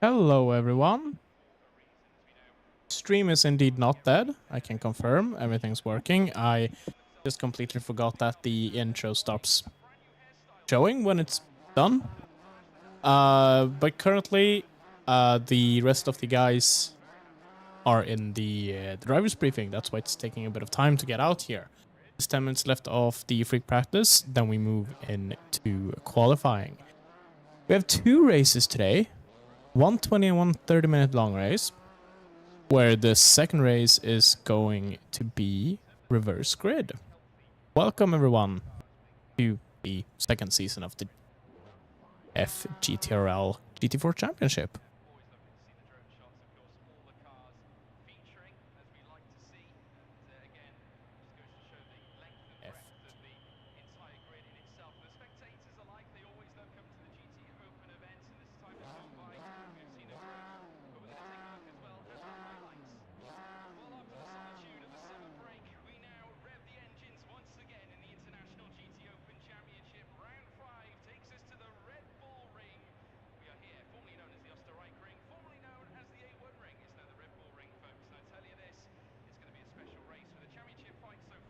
Hello everyone. Stream is indeed not dead. I can confirm everything's working. I just completely forgot that the intro stops showing when it's done. But currently, the rest of the guys are in the driver's briefing. That's why it's taking a bit of time to get out here. There's 10 minutes left of the free practice, then we move into qualifying. We have two races today, 120 and 130-minute long race, where the second race is going to be reverse grid. Welcome everyone to the second season of the FGTRL GT4 Championship.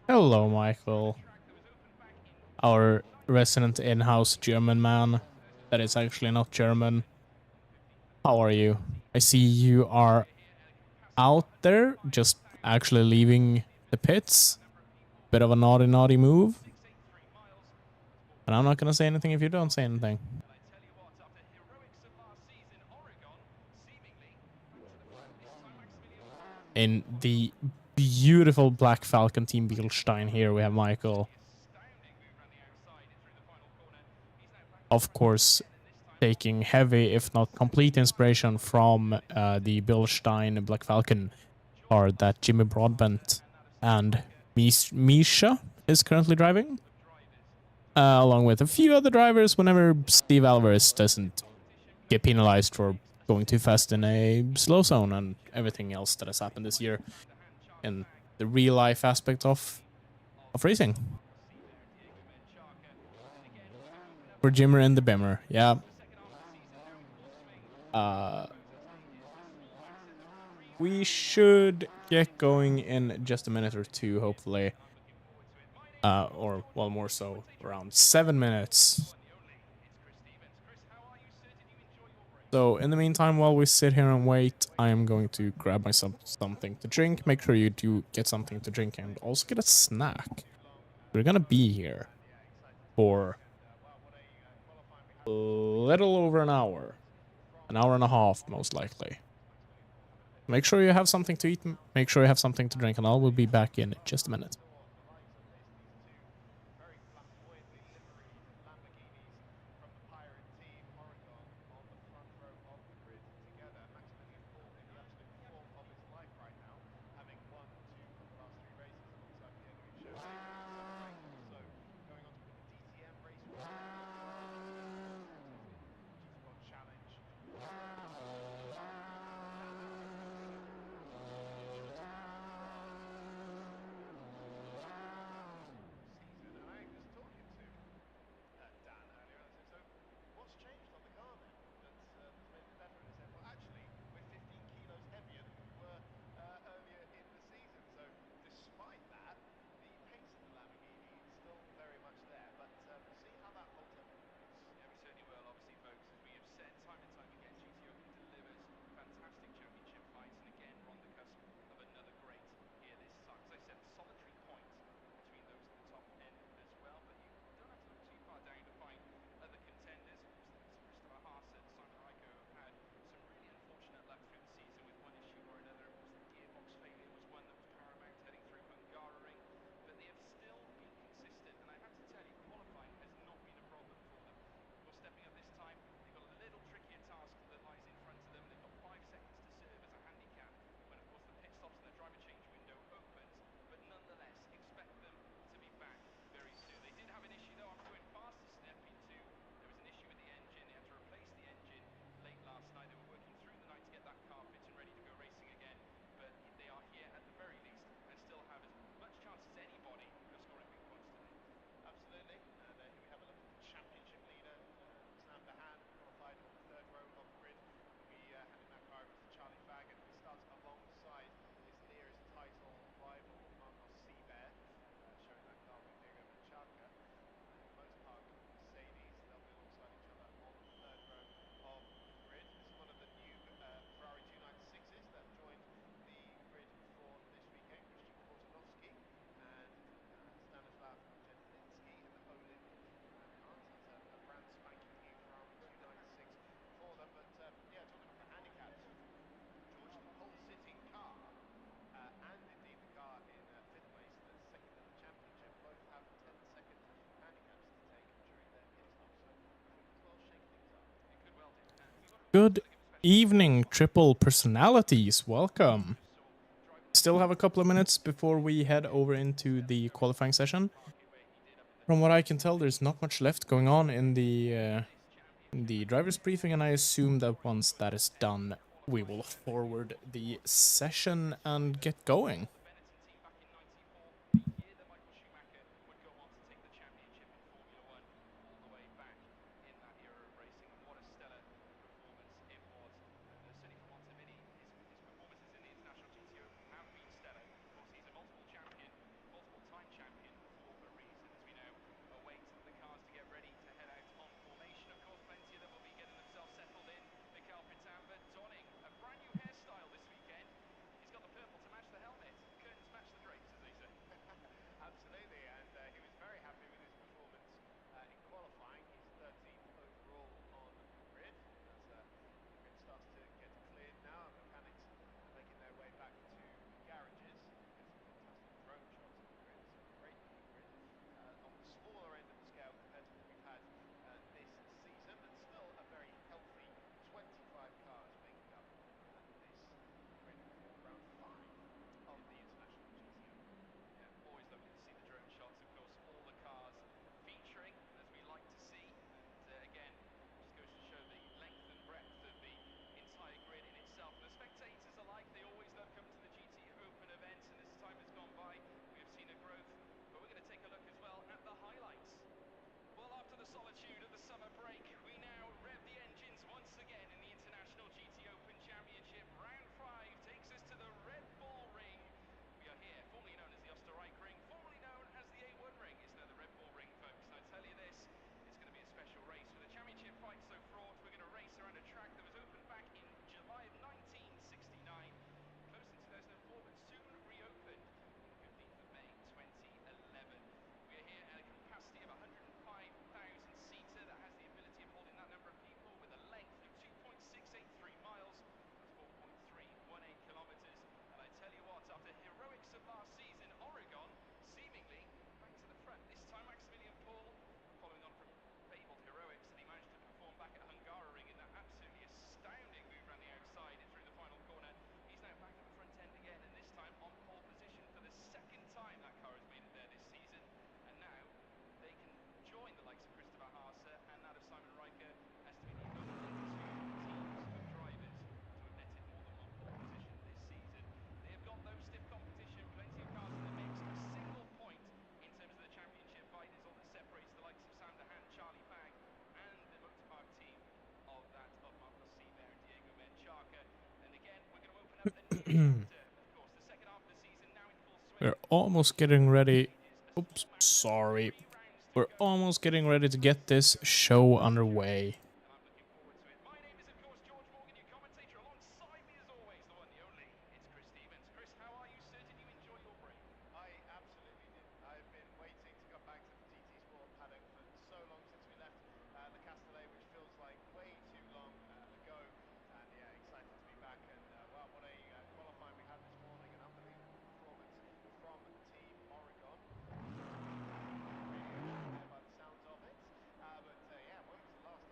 Hello, Michael. Our resident in-house German man that is actually not German. How are you? I see you are out there, just actually leaving the pits. Bit of a naughty move. And I'm not gonna say anything if you don't say anything. In the beautiful Black Falcon Team Beetlestein here, we have Michael. Of course, taking heavy, if not complete inspiration from the Beetlestein Black Falcon car that Jimmy Broadbent and Misha is currently driving. Along with a few other drivers whenever Steve Alvarez doesn't get penalized for going too fast in a slow zone and everything else that has happened this year in the real life aspect of racing. For Jimmer and the Bimmer, yeah. We should get going in just a minute or two, hopefully. Or, well, more so, around 7 minutes. So, in the meantime, while we sit here and wait, I am going to grab myself something to drink. Make sure you do get something to drink and also get a snack. We're gonna be here for a little over an hour and a half, most likely. Make sure you have something to eat, make sure you have something to drink, and I will be back in just a minute. Good evening, triple personalities. Welcome. Still have a couple of minutes before we head over into the qualifying session. From what I can tell, there's not much left going on in the driver's briefing, and I assume that once that is done, we will forward the session and get going. We're almost getting ready. Oops, sorry. We're almost getting ready to get this show underway.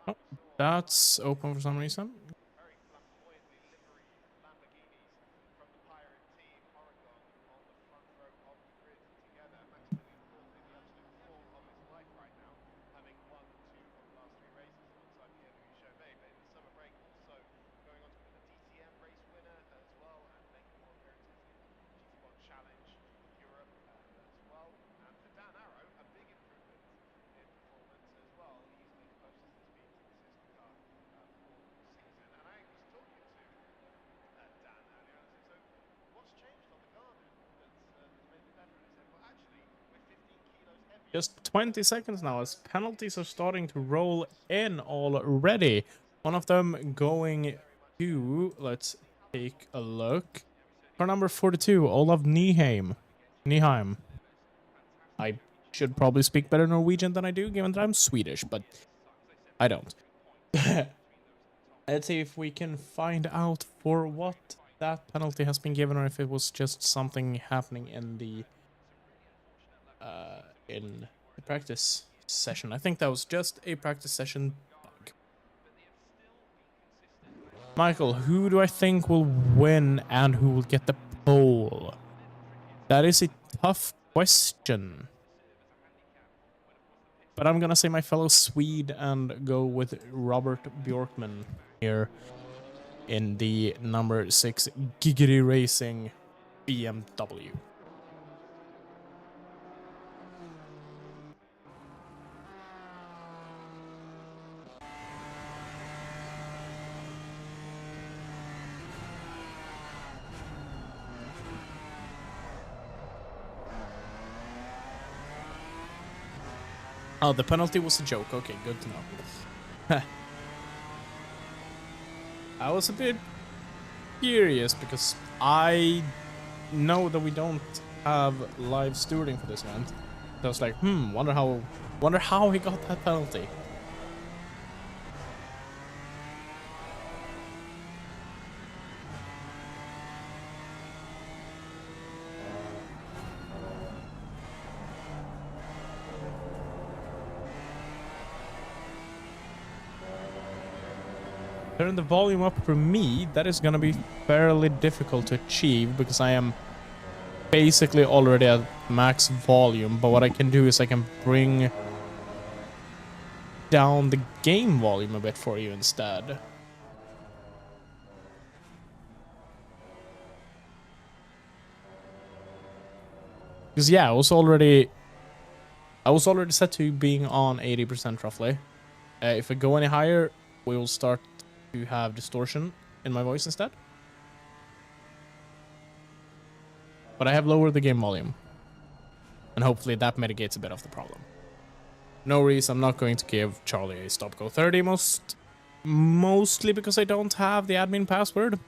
Oh, that's open for some reason. Just 20 seconds now as penalties are starting to roll in already. One of them going to, let's take a look. Car number 42, Olav Nieheim. I should probably speak better Norwegian than I do, given that I'm Swedish, but I don't. Let's see if we can find out for what that penalty has been given, or if it was just something happening in the practice session. I think that was just a practice session bug. Michael, who do I think will win and who will get the pole? That is a tough question. But I'm gonna say my fellow Swede and go with Robert Bjorkman here in the number 6 Giggity Racing BMW. Oh, the penalty was a joke. Okay, good to know. I was a bit curious because I know that we don't have live stewarding for this event. So I was like, wonder how he got that penalty. Turn the volume up for me, that is gonna be fairly difficult to achieve because I am basically already at max volume, but what I can do is I can bring down the game volume a bit for you instead. Because yeah, I was already set to being on 80% roughly. If I go any higher, we will start to have distortion in my voice instead. But I have lowered the game volume. And hopefully that mitigates a bit of the problem. No reason, I'm not going to give Charlie a stop go 30 mostly because I don't have the admin password.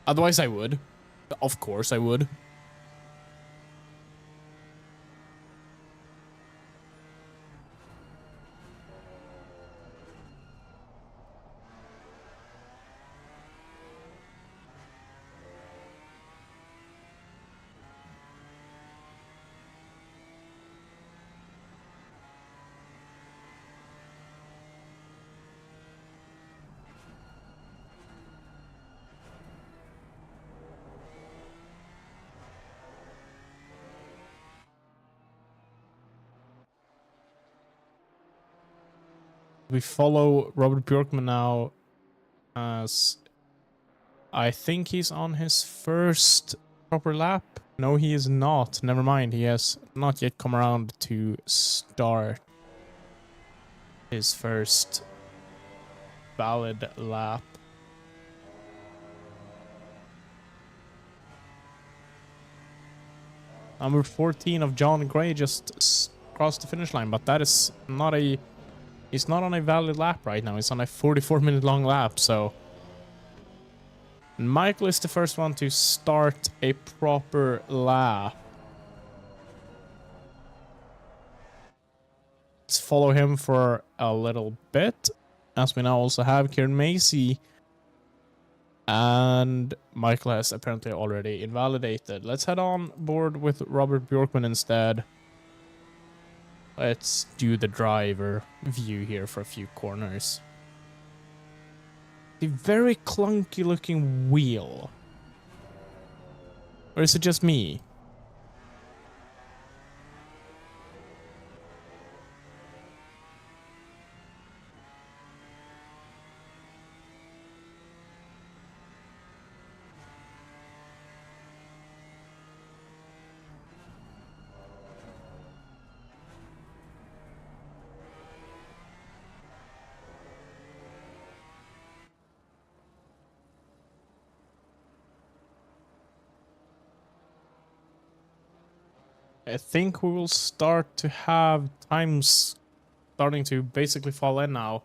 Otherwise I would. Of course I would. We follow Robert Bjorkman now as I think he's on his first proper lap. No, he is not. Never mind. He has not yet come around to start his first valid lap. Number 14 of John Gray just crossed the finish line, but that is not a... He's not on a valid lap right now. He's on a 44-minute long lap, so... Michael is the first one to start a proper lap. Let's follow him for a little bit, as we now also have Kieran Macy. And Michael has apparently already invalidated. Let's head on board with Robert Bjorkman instead. Let's do the driver view here for a few corners. A very clunky looking wheel. Or is it just me? I think we will start to have times starting to basically fall in now.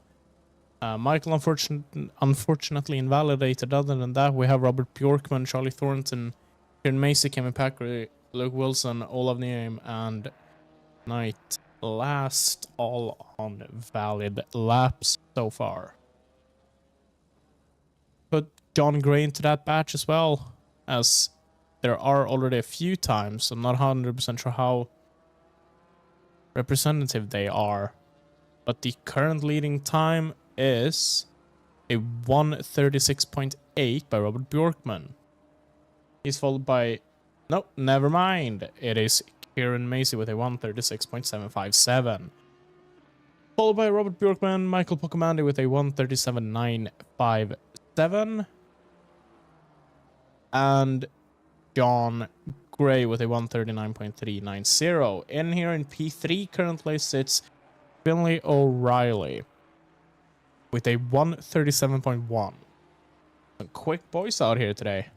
Michael unfortunately invalidated. Other than that, we have Robert Bjorkman, Charlie Thornton, Kieran Macy, Kevin Packer, Luke Wilson, Olav Neum, and Knight last, all on valid laps so far. Put John Gray into that batch as well, as there are already a few times. I'm not 100% sure how representative they are, but the current leading time is a 136.8 by Robert Bjorkman. He's followed by... No, never mind. It is Kieran Macy with a 136.757. Followed by Robert Bjorkman, Michael Pocomandi with a 137.957. And John Gray with a 139.390. In here in P3 currently sits Finley O'Reilly with a 137.1. Some quick boys out here today.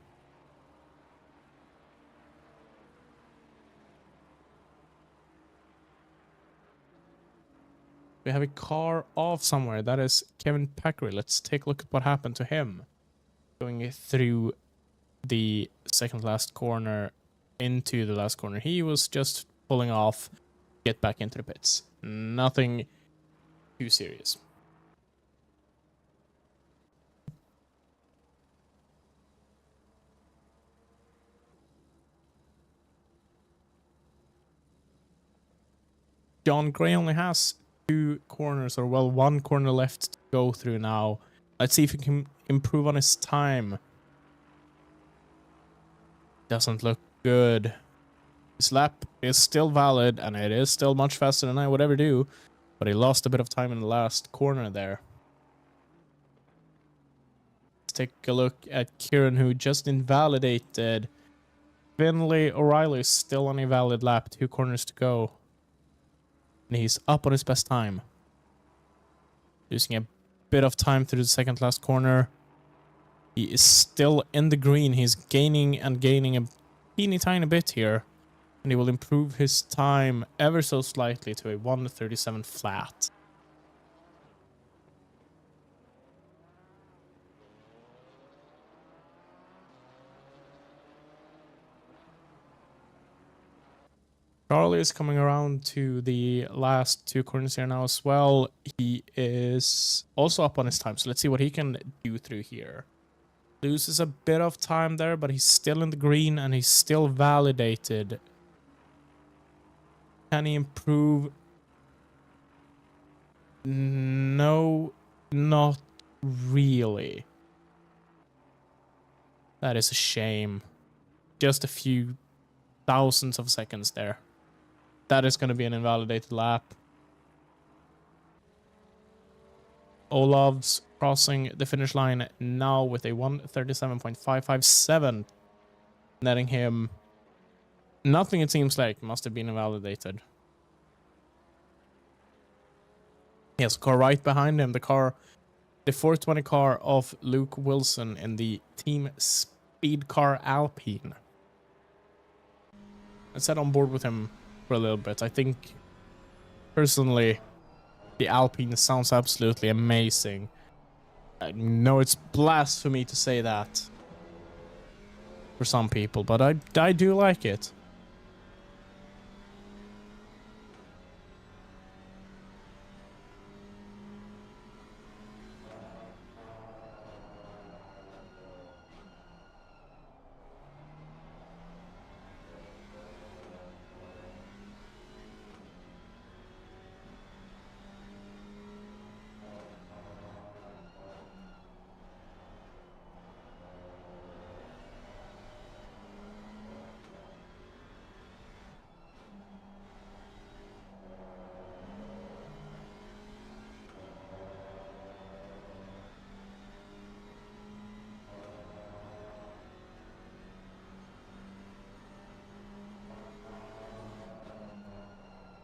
We have a car off somewhere. That is Kevin Packery. Let's take a look at what happened to him. Going through the second last corner into the last corner. He was just pulling off, get back into the pits. Nothing too serious. John Gray only has 2 corners, or well, 1 corner left to go through now. Let's see if he can improve on his time. Doesn't look good. His lap is still valid, and it is still much faster than I would ever do, but he lost a bit of time in the last corner there. Let's take a look at Kieran, who just invalidated Finley O'Reilly. Still on a valid lap, 2 corners to go. And he's up on his best time. Losing a bit of time through the second last corner. He is still in the green. He's gaining and gaining a teeny tiny bit here. And he will improve his time ever so slightly to a 137 flat. Charlie is coming around to the last 2 corners here now as well. He is also up on his time, so let's see what he can do through here. Loses a bit of time there, but he's still in the green and he's still validated. Can he improve? No, not really. That is a shame. Just a few thousandths of seconds there. That is going to be an invalidated lap. Olav's crossing the finish line now with a 137.557, netting him nothing. It seems like must have been invalidated. He has a car right behind him, the 420 car of Luke Wilson in the Team Speed Car Alpine. I sat on board with him for a little bit. I think personally the Alpine sounds absolutely amazing. I know it's blasphemy to say that for some people, but I do like it.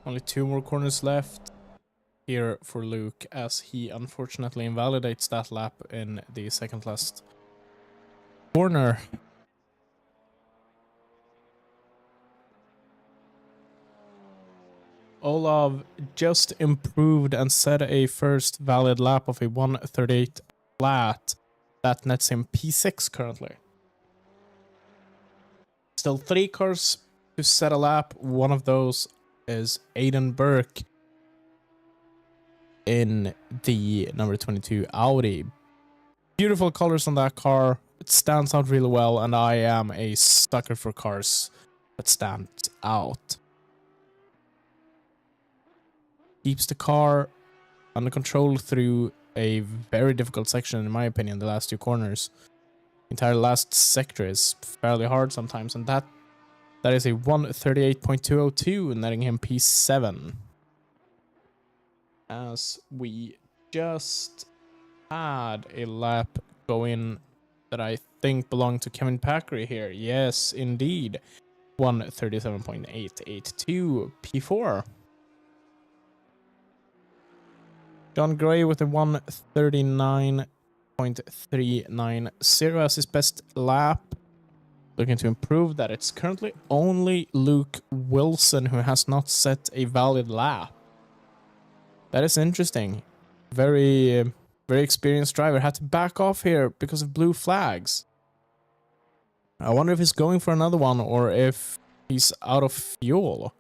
Only 2 more corners left here for Luke, as he unfortunately invalidates that lap in the second last corner. Olav just improved and set a first valid lap of a 138 flat. That nets him P6 currently. Still 3 cars to set a lap. One of those is Aiden Burke in the number 22 Audi. Beautiful colors on that car. It stands out really well, and I am a sucker for cars that stand out. Keeps the car under control through a very difficult section in my opinion, the last two corners. The entire last sector is fairly hard sometimes, and that is a 1:38.202, netting him P7. As we just had a lap go in that I think belonged to Kevin Packery here. Yes, indeed. 1:37.882 P4. John Gray with a 1:39.390 as his best lap. Looking to improve that. It's currently only Luke Wilson who has not set a valid lap. That is interesting. Very experienced driver. Had to back off here because of blue flags. I wonder if he's going for another one or if he's out of fuel.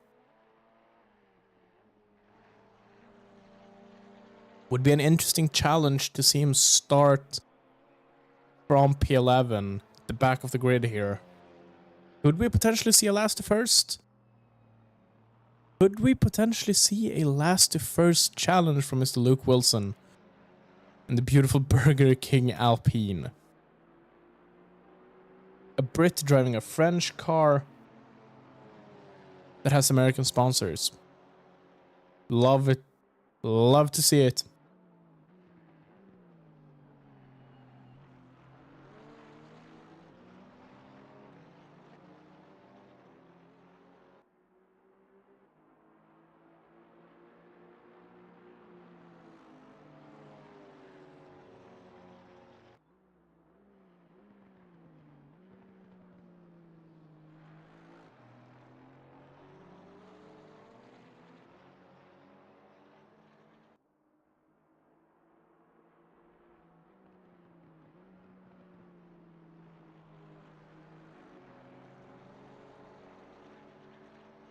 Would be an interesting challenge to see him start from P11, the back of the grid here. Could we potentially see a last to first? Could we potentially see a last to first challenge from Mr. Luke Wilson in the beautiful Burger King Alpine? A Brit driving a French car that has American sponsors. Love it. Love to see it.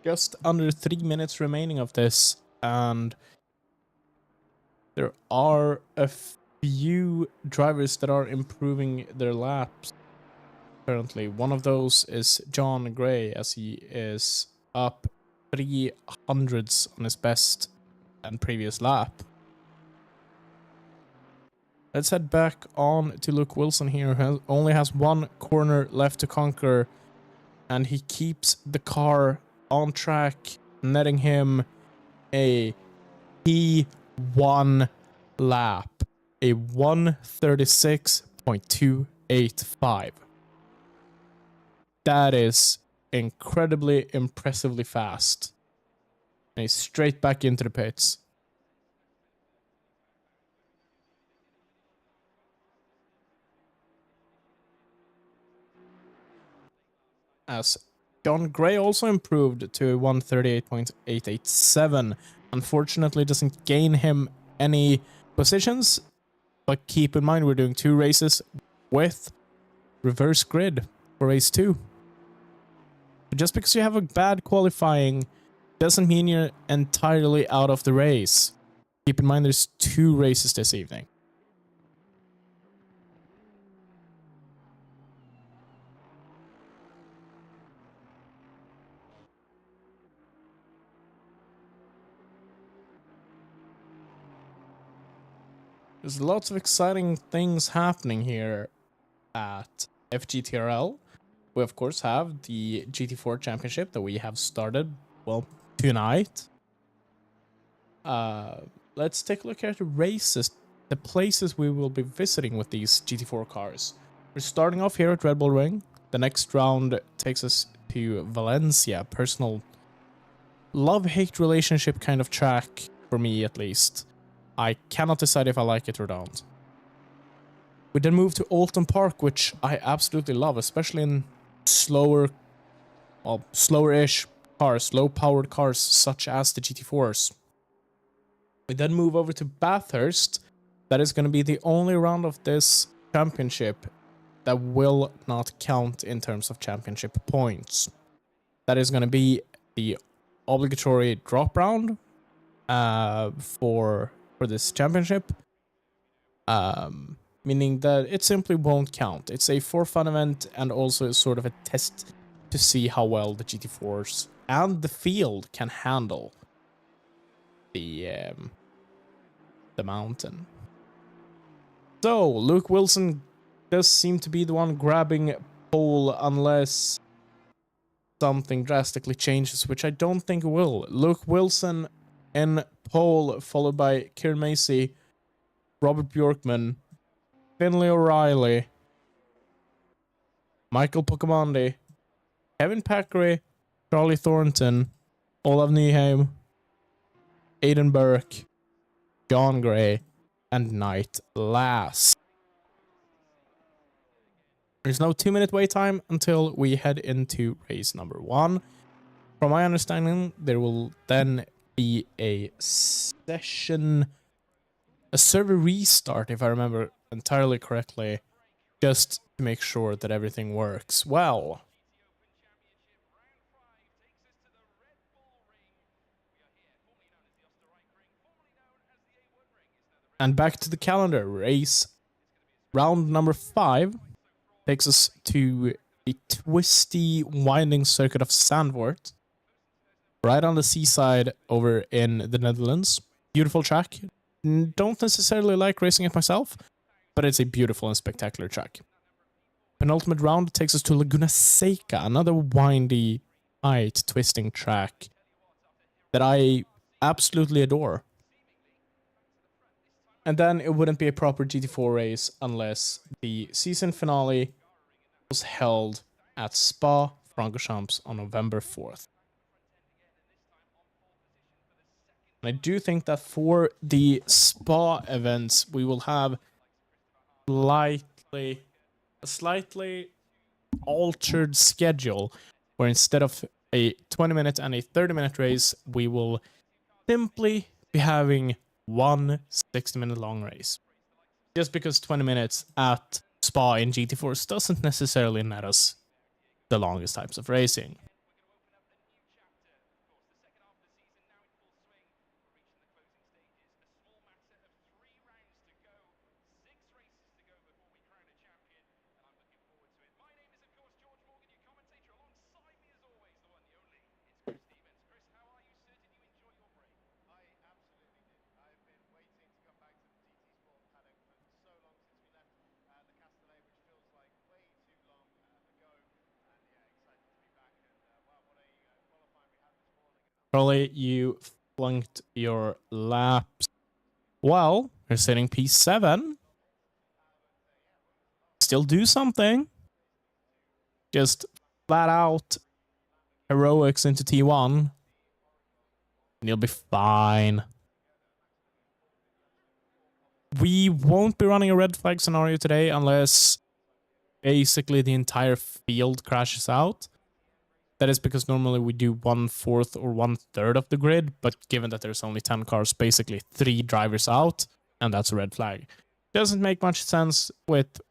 Just under 3 minutes remaining of this, and there are a few drivers that are improving their laps currently. One of those is John Gray, as he is up 300s on his best and previous lap. Let's head back on to Luke Wilson here, who only has one corner left to conquer, and he keeps the car on track, netting him a P1 lap, a 1:36.285. That is incredibly impressively fast. And he's straight back into the pits. As John Gray also improved to 1:38.887. Unfortunately, doesn't gain him any positions, but keep in mind we're doing 2 races with reverse grid for race 2. Just because you have a bad qualifying doesn't mean you're entirely out of the race. Keep in mind there's 2 races this evening. There's lots of exciting things happening here at FGTRL. We of course have the GT4 championship that we have started, well, tonight. Let's take a look at the races, the places we will be visiting with these GT4 cars. We're starting off here at Red Bull Ring. The next round takes us to Valencia, personal love-hate relationship kind of track, for me at least. I cannot decide if I like it or don't. We then move to Alton Park, which I absolutely love, especially in slower, well, slower-ish cars, low-powered cars such as the GT4s. We then move over to Bathurst. That is going to be the only round of this championship that will not count in terms of championship points. That is going to be the obligatory drop round for this championship, meaning that it simply won't count. It's a for fun event and also sort of a test to see how well the GT4s and the field can handle the mountain. So, Luke Wilson does seem to be the one grabbing pole unless something drastically changes, which I don't think will. Luke Wilson in pole, followed by Kieran Macy, Robert Bjorkman, Finlay O'Reilly, Michael Pocamondi, Kevin Packery, Charlie Thornton, Olav Nyheim, Aidan Burke, John Gray, and Knight last. There's no 2-minute wait time until we head into race number 1. From my understanding, there will then be a server restart, if I remember entirely correctly, just to make sure that everything works well. And back to the calendar, race round number 5 takes us to a twisty, winding circuit of Zandvoort, right on the seaside over in the Netherlands. Beautiful track. Don't necessarily like racing it myself, but it's a beautiful and spectacular track. Penultimate round takes us to Laguna Seca, another windy, tight, twisting track that I absolutely adore. And then it wouldn't be a proper GT4 race unless the season finale was held at Spa-Francorchamps on November 4th. And I do think that for the Spa events, we will have a slightly altered schedule, where instead of a 20-minute and a 30-minute race, we will simply be having one 60-minute long race. Just because 20 minutes at Spa in GT4 doesn't necessarily net us the longest types of racing. Probably you flunked your laps. Well, you're sitting P7. Still do something. Just flat out heroics into T1. And you'll be fine. We won't be running a red flag scenario today unless basically the entire field crashes out. That is because normally we do 1/4 or 1/3 of the grid, but given that there's only 10 cars, basically 3 drivers out, and that's a red flag. Doesn't make much sense with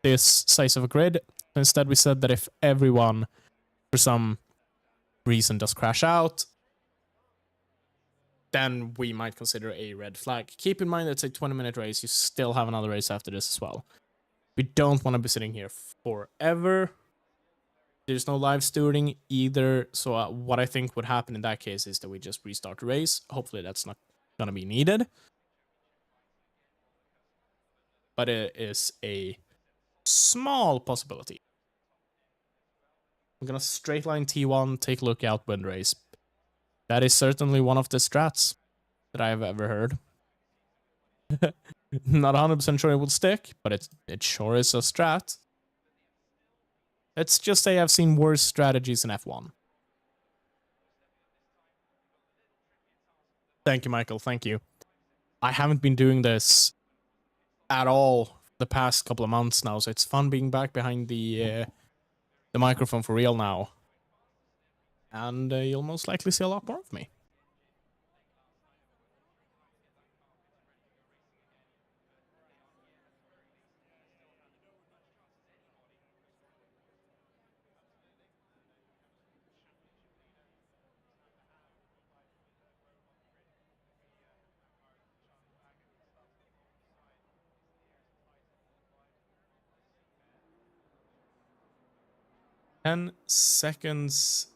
this size of a grid. Instead, we said that if everyone, for some reason, does crash out, then we might consider a red flag. Keep in mind that it's a 20-minute race. You still have another race after this as well. We don't want to be sitting here forever. There's no live stewarding either, so what I think would happen in that case is that we just restart the race. Hopefully that's not going to be needed. But it is a small possibility. I'm going to straight line T1, take a look out, win race. That is certainly one of the strats that I have ever heard. Not 100% sure it will stick, but it sure is a strat. Let's just say I've seen worse strategies in F1. Thank you, Michael. Thank you. I haven't been doing this at all the past couple of months now, so it's fun being back behind the microphone for real now. And you'll most likely see a lot more of me. $10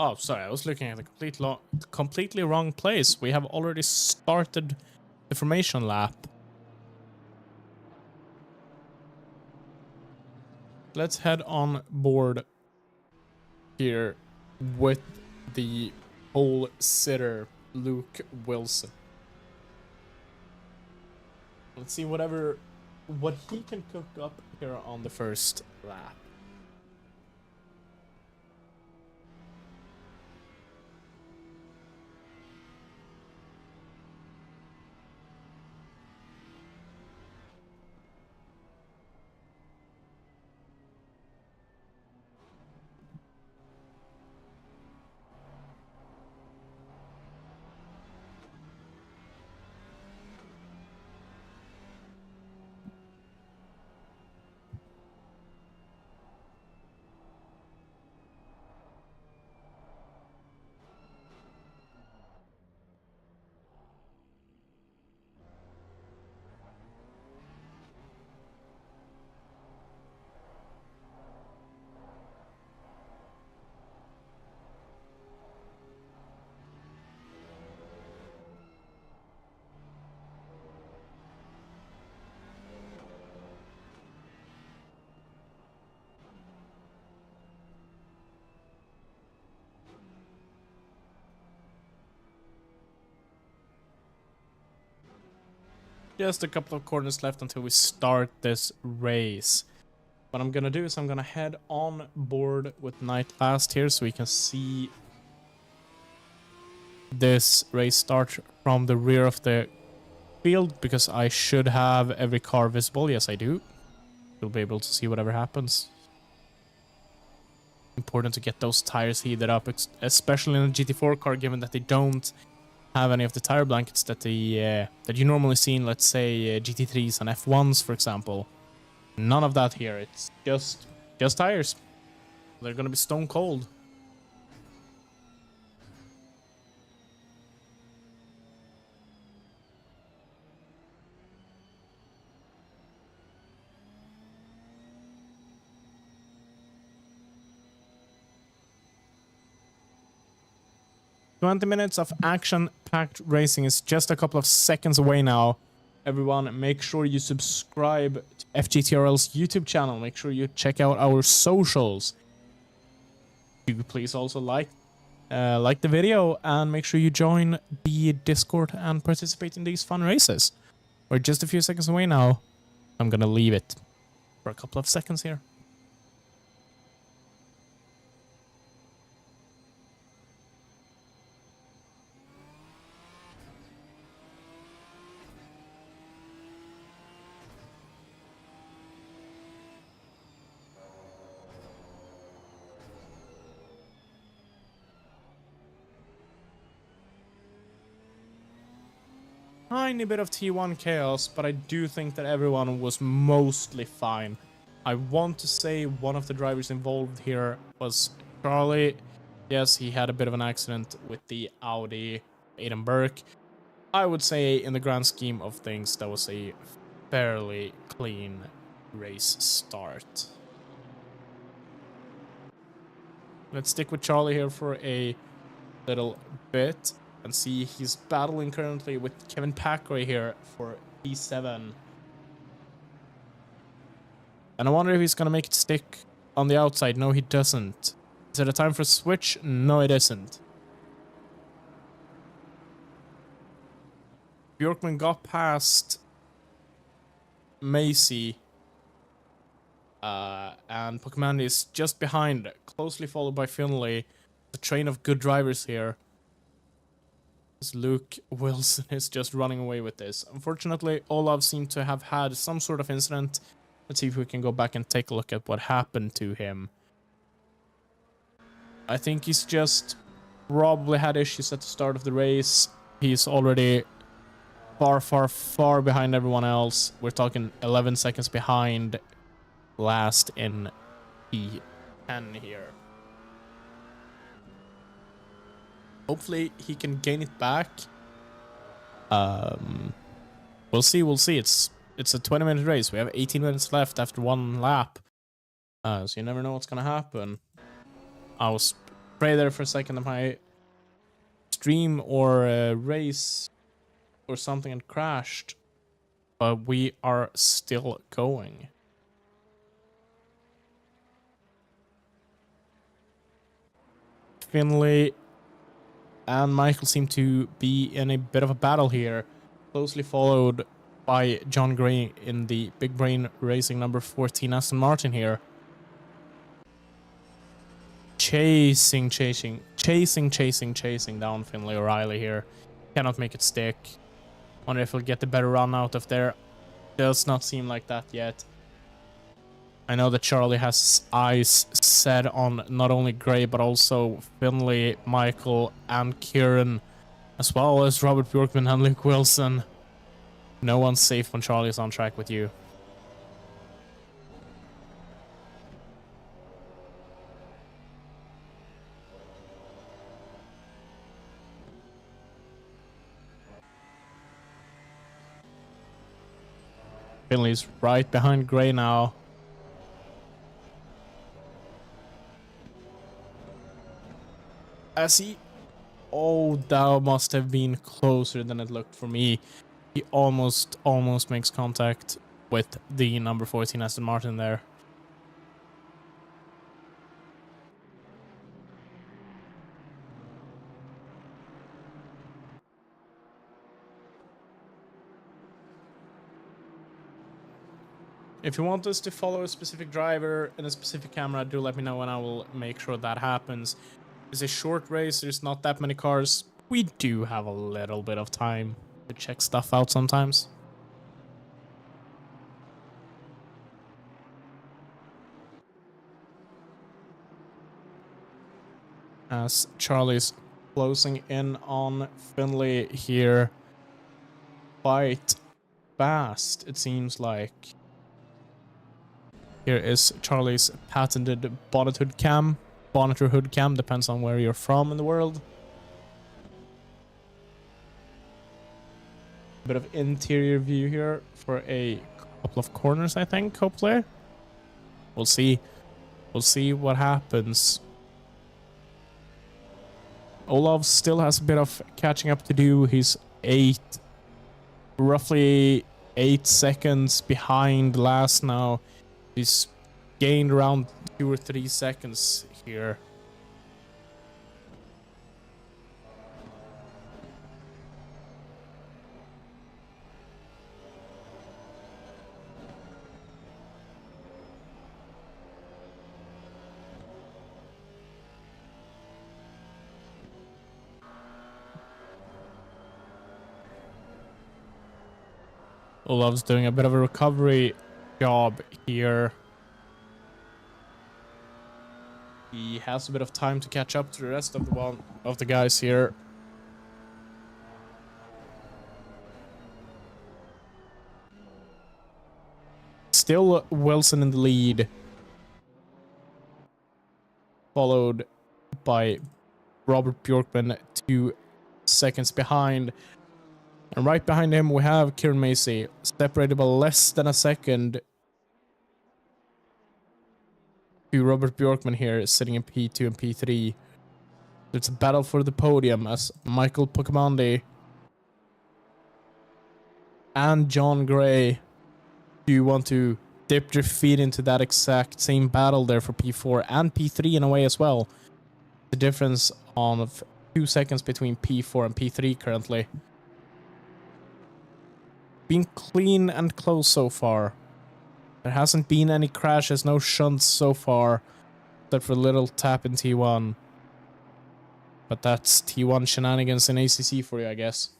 Oh, sorry, I was looking at the completely wrong place. We have already started the formation lap. let's head on board here with the pole sitter, Luke Wilson. Let's see what he can cook up here on the first lap. Just a couple of corners left until we start this race. What I'm gonna do is I'm gonna head on board with Night Last here so we can see this race start from the rear of the field, because I should have every car visible. Yes, I do. You'll be able to see whatever happens. Important to get those tires heated up, especially in a GT4 car, given that they don't have any of the tire blankets that that you normally see in, let's say, GT3s and F1s, for example. None of that here. It's just tires. They're gonna be stone cold. 20 minutes of action-packed racing is just a couple of seconds away now. Everyone, make sure you subscribe to FGTRL's YouTube channel. Make sure you check out our socials. You please also like the video, and make sure you join the Discord and participate in these fun races. We're just a few seconds away now. I'm gonna leave it for a couple of seconds here. Tiny bit of T1 chaos, but I do think that everyone was mostly fine. I want to say one of the drivers involved here was Charlie. Yes, he had a bit of an accident with the Audi Aiden Burke. I would say in the grand scheme of things, that was a fairly clean race start. Let's stick with Charlie here for a little bit and see he's battling currently with Kevin Packeray here for P7. And I wonder if he's gonna make it stick on the outside. No, he doesn't. Is it a time for a switch? No, it isn't. Bjorkman got past Macy. And Pokemon is just behind, closely followed by Finlay. A train of good drivers here. Luke Wilson is just running away with this. Unfortunately, Olav seemed to have had some sort of incident. Let's see if we can go back and take a look at what happened to him. I think he's just probably had issues at the start of the race. He's already far behind everyone else. We're talking 11 seconds behind last in P10 here. Hopefully he can gain it back. We'll see. It's a 20-minute race. We have 18 minutes left after one lap. So you never know what's gonna happen. I was pray there for a second that my stream or race or something had crashed, but we are still going. Finley and Michael seem to be in a bit of a battle here, closely followed by John Gray in the Big Brain Racing number 14 Aston Martin here. Chasing down Finley O'Reilly here. Cannot make it stick. Wonder if he'll get the better run out of there. Does not seem like that yet. I know that Charlie has eyes set on not only Gray, but also Finley, Michael, and Kieran, as well as Robert Bjorkman and Luke Wilson. No one's safe when Charlie's on track with you. Finley's right behind Gray now. As he... Oh, that must have been closer than it looked for me. He almost makes contact with the number 14 Aston Martin there. If you want us to follow a specific driver and a specific camera, do let me know and I will make sure that happens. It's a short race, there's not that many cars. We do have a little bit of time to check stuff out sometimes. As Charlie's closing in on Finley here. Quite fast, it seems like. Here is Charlie's patented bonnet hood cam. Bonnet or hood cam, depends on where you're from in the world. Bit of interior view here for a couple of corners, I think, hopefully. We'll see. We'll see what happens. Olav still has a bit of catching up to do. He's roughly 8 seconds behind last now. He's gained around 2 or 3 seconds here. Olav's doing a bit of a recovery job here. He has a bit of time to catch up to the rest of the guys here. Still Wilson in the lead, followed by Robert Bjorkman 2 seconds behind. And right behind him we have Kieran Macy, separated by less than a second to Robert Bjorkman here, sitting in P2 and P3. It's a battle for the podium as Michael Pocamandi and John Gray do want to dip your feet into that exact same battle there for P4 and P3 in a way as well. The difference of 2 seconds between P4 and P3 currently. Been clean and close so far. There hasn't been any crashes, no shunts so far, except for a little tap in T1. But that's T1 shenanigans in ACC for you, I guess.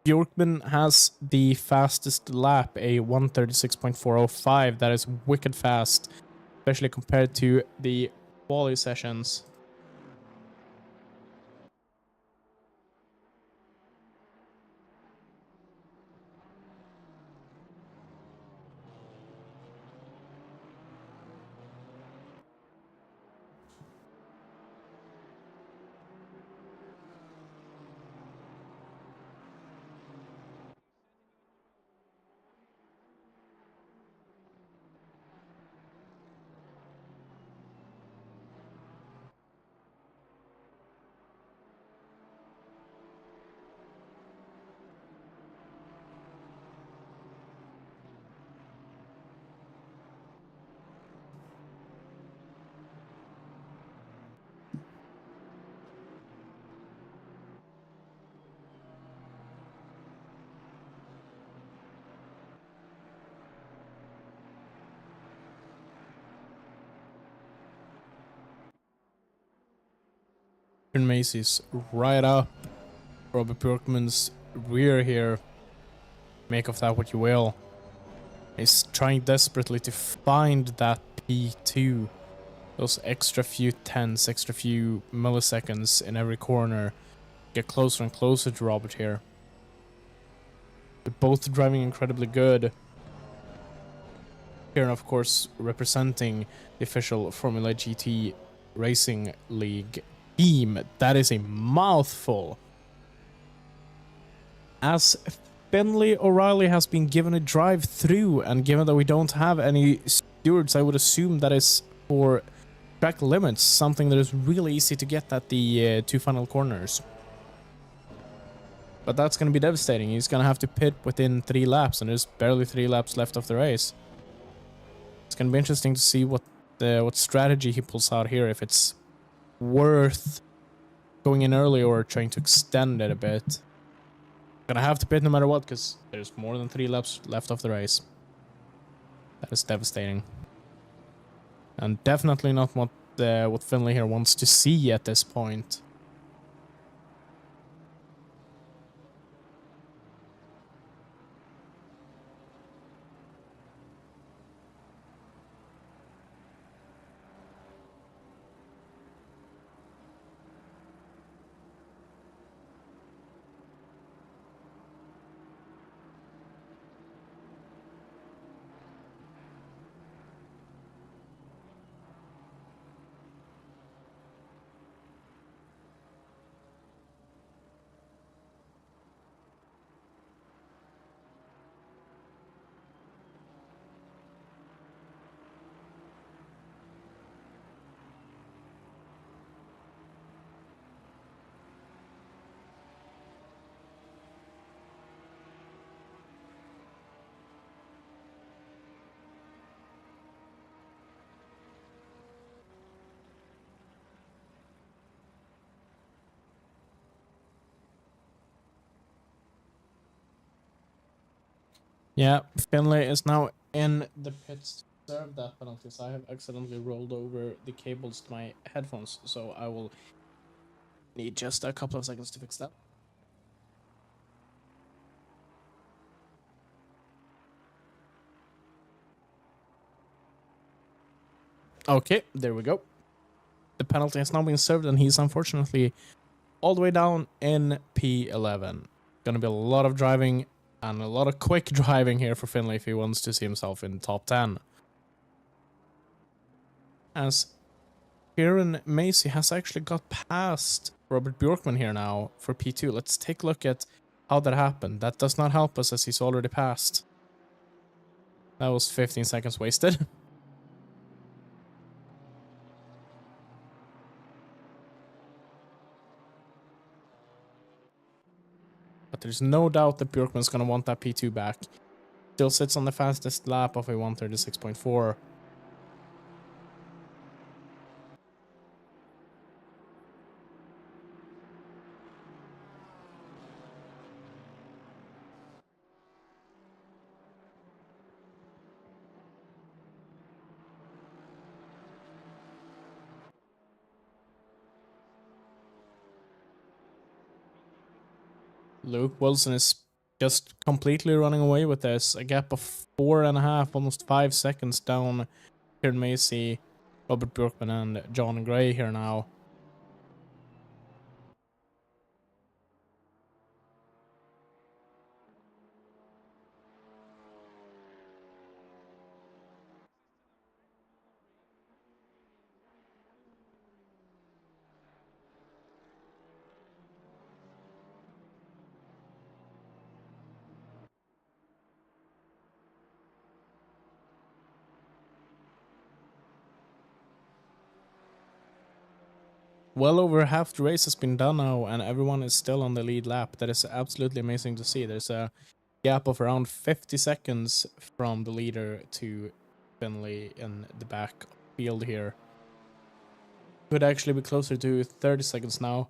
Bjorkman has the fastest lap, a 1:36.405. That is wicked fast, especially compared to the quali sessions. Aaron Macy's right up Robert Bjorkman's rear here. Make of that what you will. He's trying desperately to find that P2. Those extra few tenths, extra few milliseconds in every corner. Get closer and closer to Robert here. They're both driving incredibly good. Here, of course, representing the official Formula GT Racing League team. That is a mouthful. As Finley O'Reilly has been given a drive through, and given that we don't have any stewards, I would assume that is for track limits, something that is really easy to get at the two final corners. But that's going to be devastating. He's going to have to pit within 3 laps, and there's barely 3 laps left of the race. It's going to be interesting to see what strategy he pulls out here, if it's worth going in early or trying to extend it a bit. Gonna have to pit no matter what, because there's more than 3 laps left of the race. That is devastating. And definitely not what Finley here wants to see at this point. Yeah, Finley is now in the pits to serve that penalty. So I have accidentally rolled over the cables to my headphones, so I will need just a couple of seconds to fix that. Okay, there we go. The penalty has now been served, and he's unfortunately all the way down in P11. Gonna be a lot of driving and a lot of quick driving here for Finley if he wants to see himself in top 10. As Kieran Macy has actually got past Robert Bjorkman here now for P2. Let's take a look at how that happened. That does not help us as he's already passed. That was 15 seconds wasted. But there's no doubt that Bjorkman's going to want that P2 back. Still sits on the fastest lap of a 136.4. Luke Wilson is just completely running away with this. A gap of 4.5, almost 5 seconds down Kieran Macy, Robert Bjorkman, and John Gray here now. Well over half the race has been done now, and everyone is still on the lead lap. That is absolutely amazing to see. There's a gap of around 50 seconds from the leader to Finley in the back field here. Could actually be closer to 30 seconds now.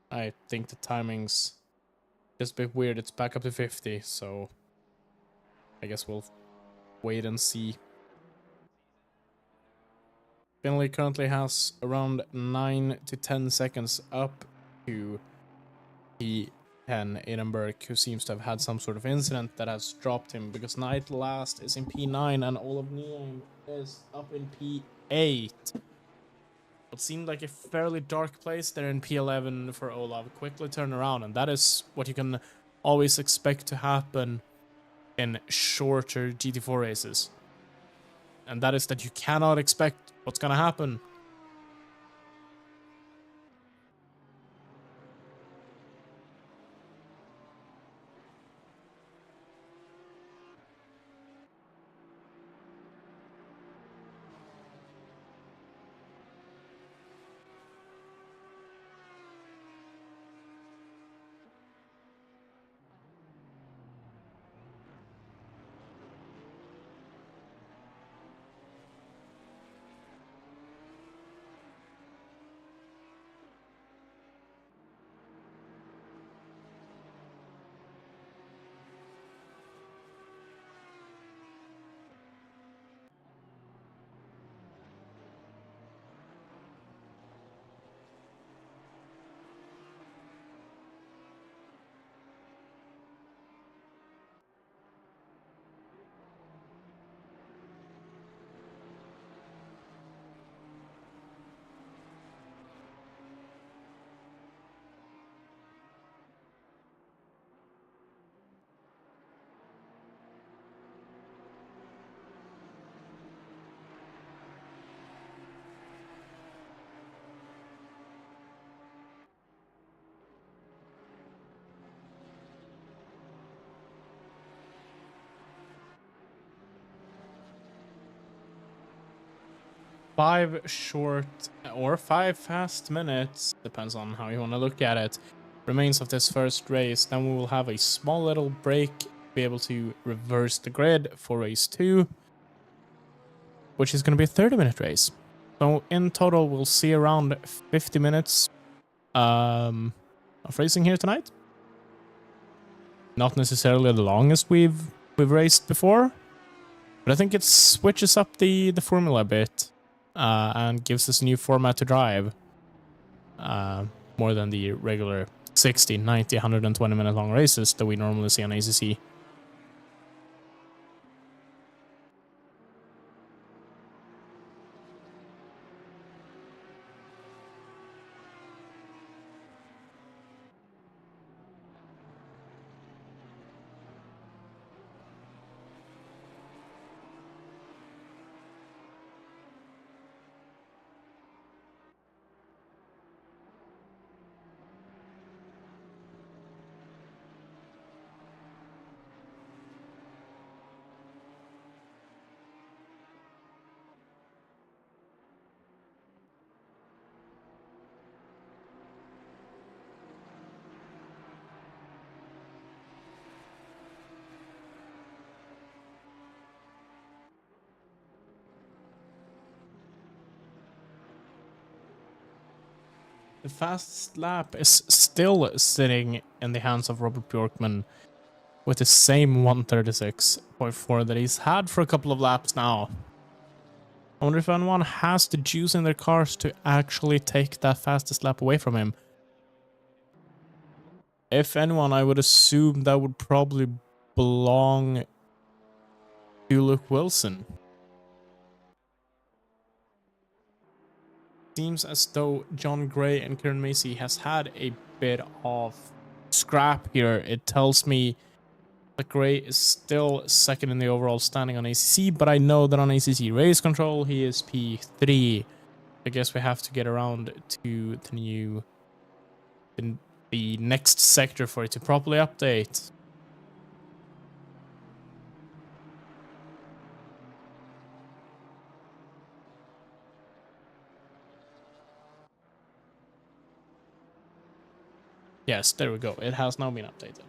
I think the timing's just a bit weird. It's back up to 50, so I guess we'll wait and see. Finley currently has around 9 to 10 seconds up to P10 Edinburgh, who seems to have had some sort of incident that has dropped him, because Knight last is in P9 and Olav Nyheim is up in P8. It seemed like a fairly dark place there in P11 for Olav. Quickly turn around, and that is what you can always expect to happen in shorter GT4 races. And that is that you cannot expect what's gonna happen. Five short or 5 fast minutes, depends on how you want to look at it, remains of this first race. Then we will have a small little break, be able to reverse the grid for race 2, which is going to be a 30-minute race. So in total, we'll see around 50 minutes of racing here tonight. Not necessarily the longest we've raced before, but I think it switches up the formula a bit. And gives us a new format to drive. More than the regular 60, 90, 120 minute long races that we normally see on ACC. The fastest lap is still sitting in the hands of Robert Bjorkman with the same 136.4 that he's had for a couple of laps now. I wonder if anyone has the juice in their cars to actually take that fastest lap away from him. If anyone, I would assume that would probably belong to Luke Wilson. Seems as though John Gray and Kieran Macy has had a bit of scrap here. It tells me that Gray is still second in the overall standing on ACC, but I know that on ACC race control he is P3. I guess we have to get around to the next sector for it to properly update. Yes, there we go. It has now been updated.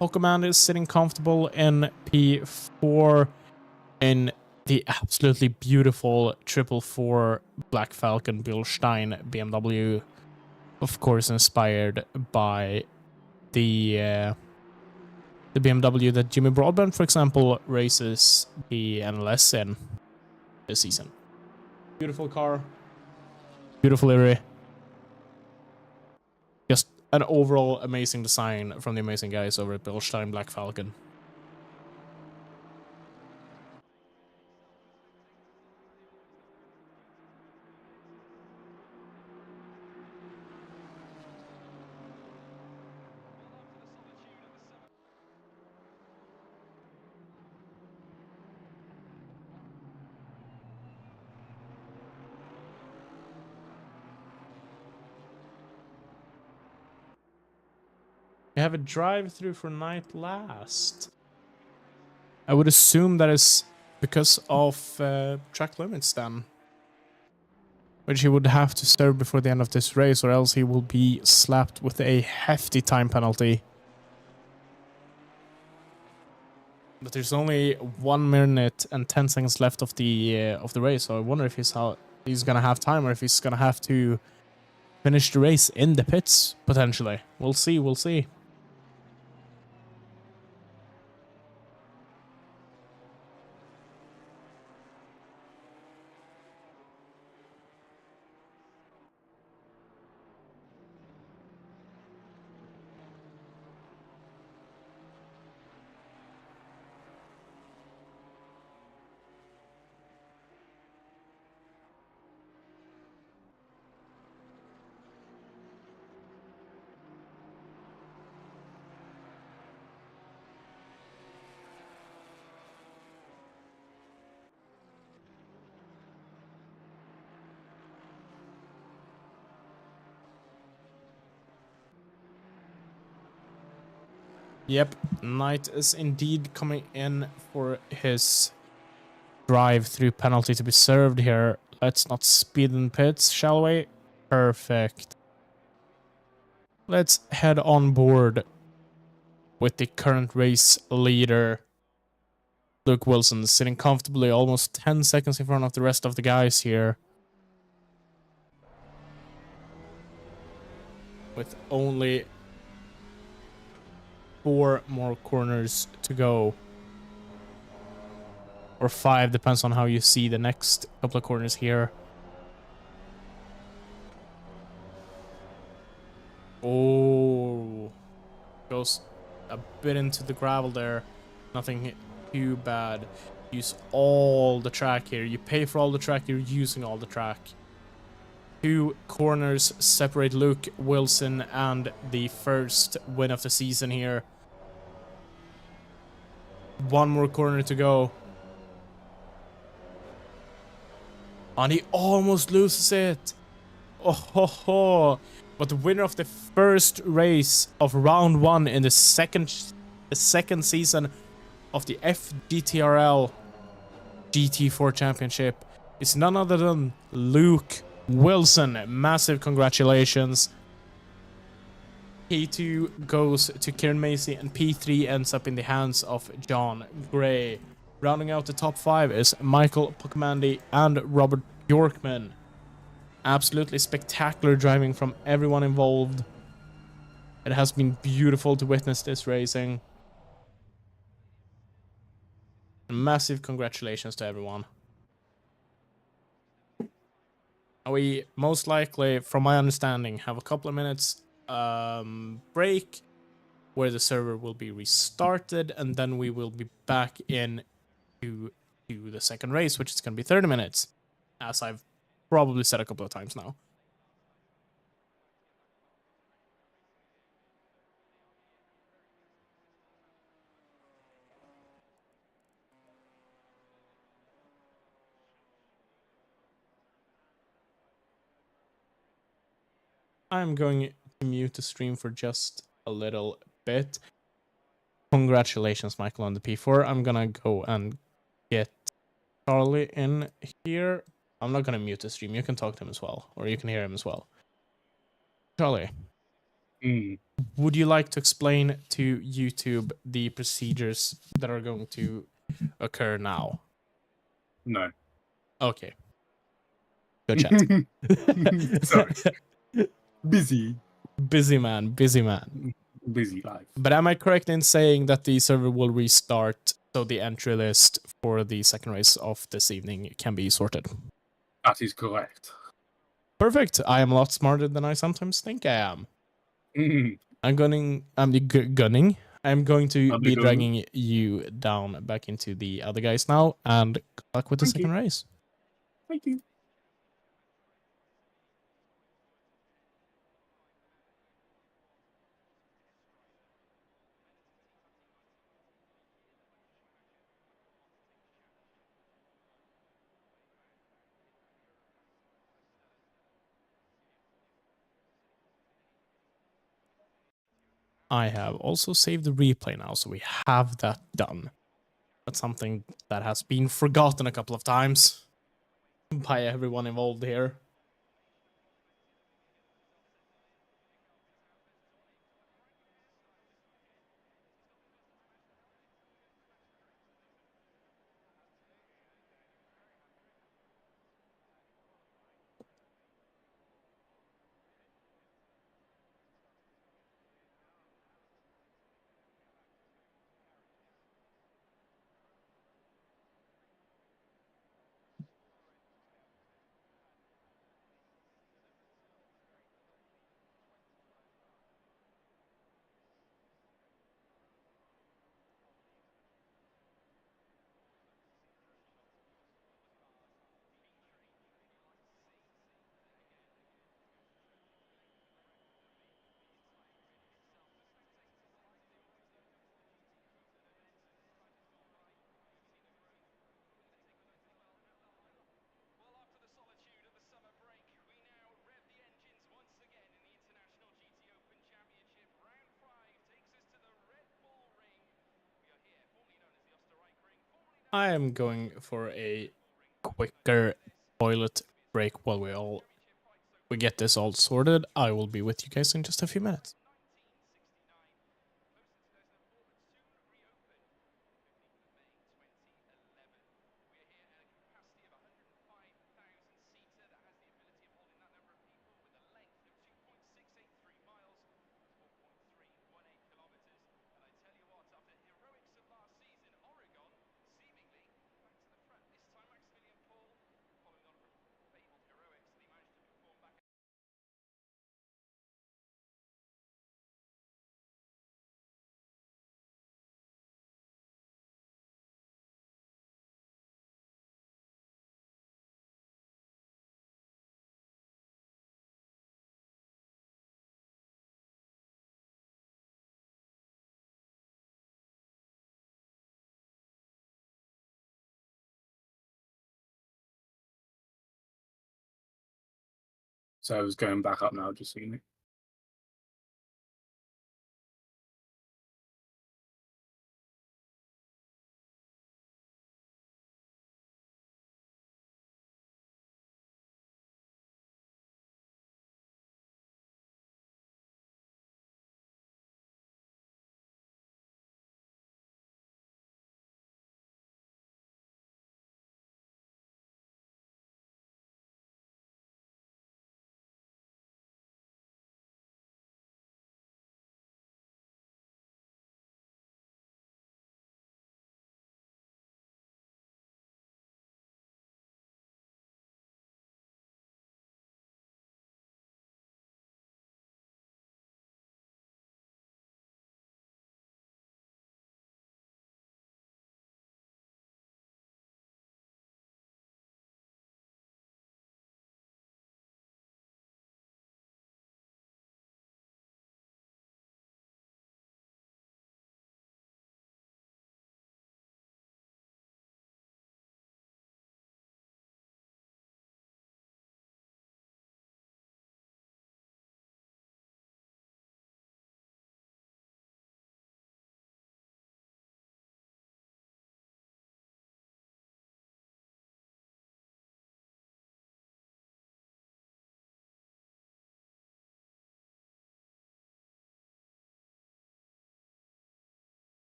Pokemon is sitting comfortable in P4 in the absolutely beautiful 444 Black Falcon Bilstein BMW. Of course, inspired by the BMW that Jimmy Broadbent, for example, races the NLS in this season. Beautiful car. Beautiful livery. Just an overall amazing design from the amazing guys over at Bilstein Black Falcon. We have a drive-through for night last. I would assume that is because of track limits then. Which he would have to serve before the end of this race, or else he will be slapped with a hefty time penalty. But there's only 1 minute and 10 seconds left of the race, so I wonder if he's gonna have time, or if he's gonna have to finish the race in the pits potentially. We'll see. We'll see. Yep, Knight is indeed coming in for his drive-through penalty to be served here. Let's not speed in pits, shall we? Perfect. Let's head on board with the current race leader, Luke Wilson, sitting comfortably almost 10 seconds in front of the rest of the guys here. With only 4 more corners to go. Or 5, depends on how you see the next couple of corners here. Oh, goes a bit into the gravel there. Nothing too bad. Use all the track here. You pay for all the track, you're using all the track. 2 corners separate Luke Wilson and the first win of the season here. 1 more corner to go. And he almost loses it. Oh ho ho. But the winner of the first race of round 1 in the second season of the FGTRL GT4 Championship is none other than Luke Wilson. Massive congratulations. P2 goes to Kieran Macy and P3 ends up in the hands of John Gray. Rounding out the top 5 is Michael Puckamandi and Robert Bjorkman. Absolutely spectacular driving from everyone involved. It has been beautiful to witness this racing. Massive congratulations to everyone. We most likely, from my understanding, have a couple of minutes break where the server will be restarted, and then we will be back in to the second race, which is going to be 30 minutes, as I've probably said a couple of times now. I'm going to mute the stream for just a little bit. Congratulations, Michael, on the P4. I'm gonna go and get Charlie in here. I'm not gonna mute the stream. You can talk to him as well, or you can hear him as well. Charlie, would you like to explain to YouTube the procedures that are going to occur now? No. Okay. Good chat. Sorry. Busy. Busy man, busy man. Busy life. But am I correct in saying that the server will restart so the entry list for the second race of this evening can be sorted? That is correct. Perfect. I am a lot smarter than I sometimes think I am. Mm. I'm gunning. Gunning. I'm going to I'll be be gunning. dragging you down back into the other guys now, and good luck with the Thank second you. race. Thank you. I have also saved the replay now, so we have that done. That's something that has been forgotten a couple of times by everyone involved here. I am going for a quicker toilet break while we get this all sorted. I will be with you guys in just a few minutes. So I was going back up now, just so you know.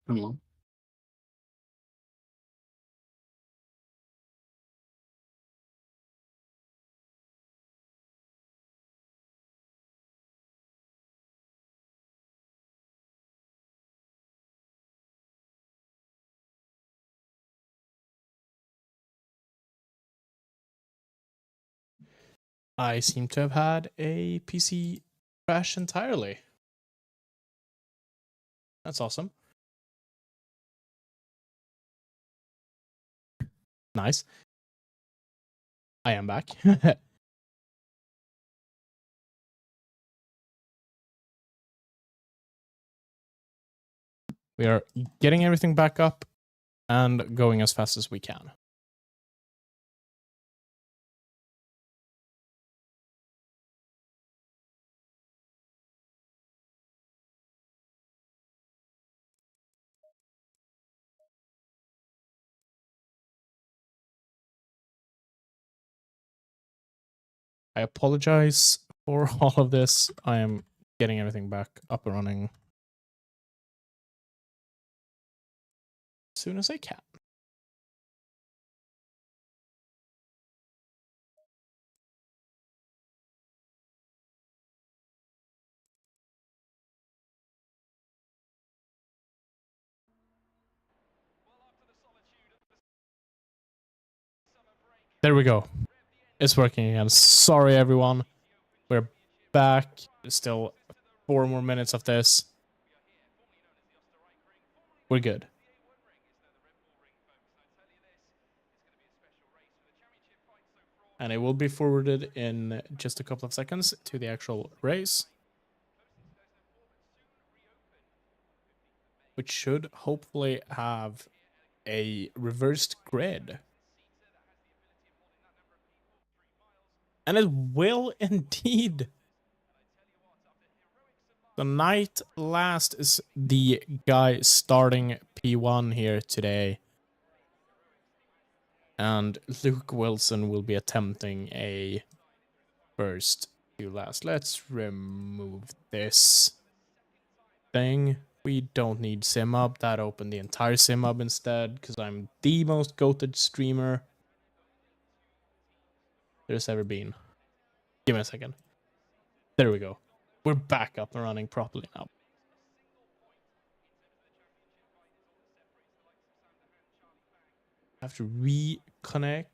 Come on. I seem to have had a PC crash entirely. That's awesome. Nice. I am back. We are getting everything back up and going as fast as we can. I apologize for all of this. I am getting everything back up and running as soon as I can. There we go. It's working again. Sorry, everyone. We're back. There's still 4 more minutes of this. We're good. And it will be forwarded in just a couple of seconds to the actual race, which should hopefully have a reversed grid. And it will indeed. The Knight Last is the guy starting P1 here today. And Luke Wilson will be attempting a first to last. Let's remove this thing. We don't need SimUp. That opened the entire SimUp instead, because I'm the most goated streamer there's ever been. Give me a second. There we go. We're back up and running properly now. I have to reconnect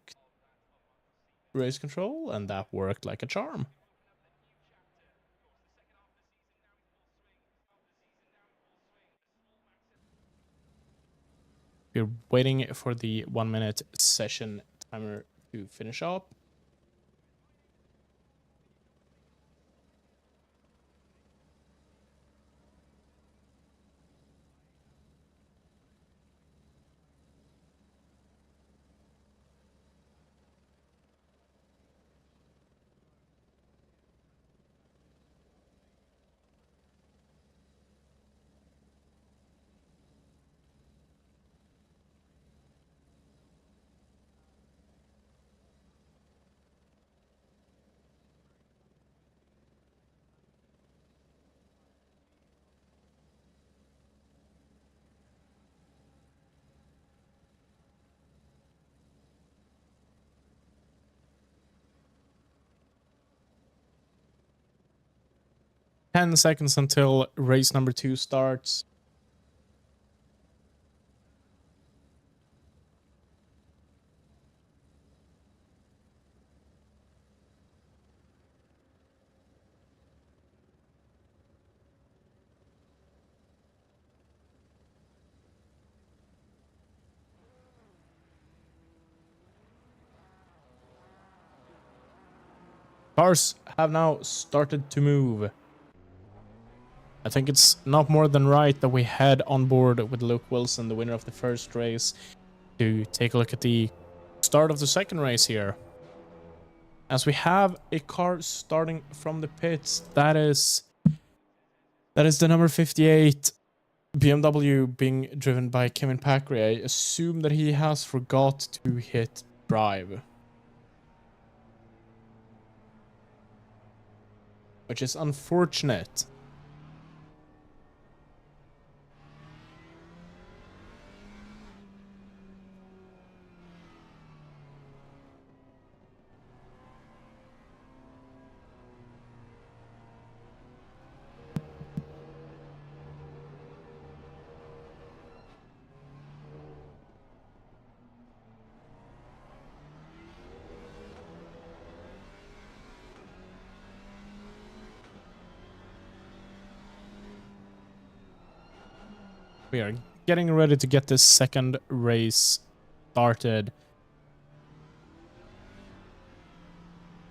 race control, and that worked like a charm. We're waiting for the 1 minute session timer to finish up. 10 seconds until race number 2 starts. Cars have now started to move. I think it's not more than right that we head on board with Luke Wilson, the winner of the first race, to take a look at the start of the second race here. As we have a car starting from the pits, that is the number 58 BMW being driven by Kevin Packery. I assume that he has forgot to hit drive, which is unfortunate. We are getting ready to get this second race started.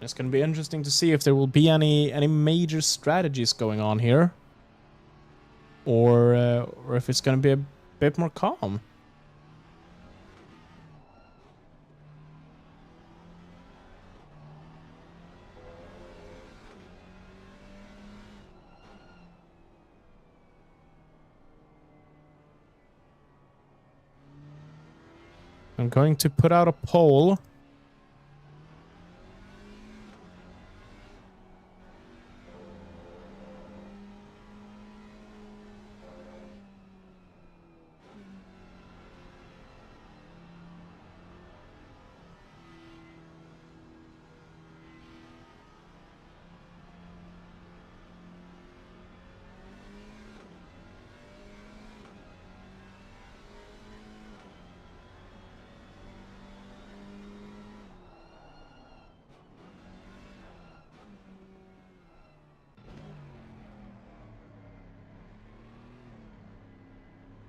It's going to be interesting to see if there will be any major strategies going on here, or if it's going to be a bit more calm. I'm going to put out a poll.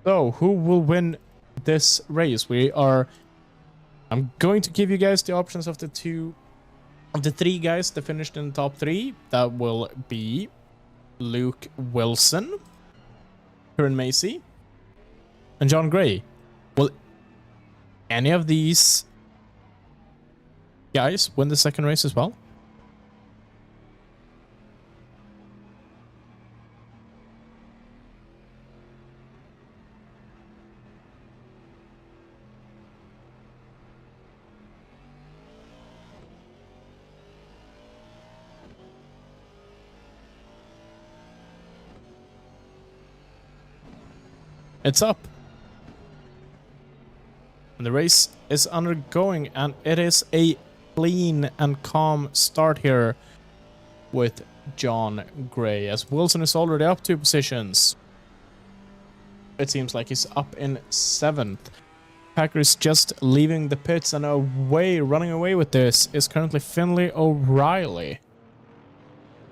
So, who will win this race? I'm going to give you guys the options of the three guys that finished in the top 3. That will be Luke Wilson, Kieran Macy, and John Gray. Will any of these guys win the second race as well? It's up. And the race is undergoing, and it is a clean and calm start here with John Gray, as Wilson is already up 2 positions. It seems like he's up in 7th. Packer is just leaving the pits, and running away with this is currently Finley O'Reilly.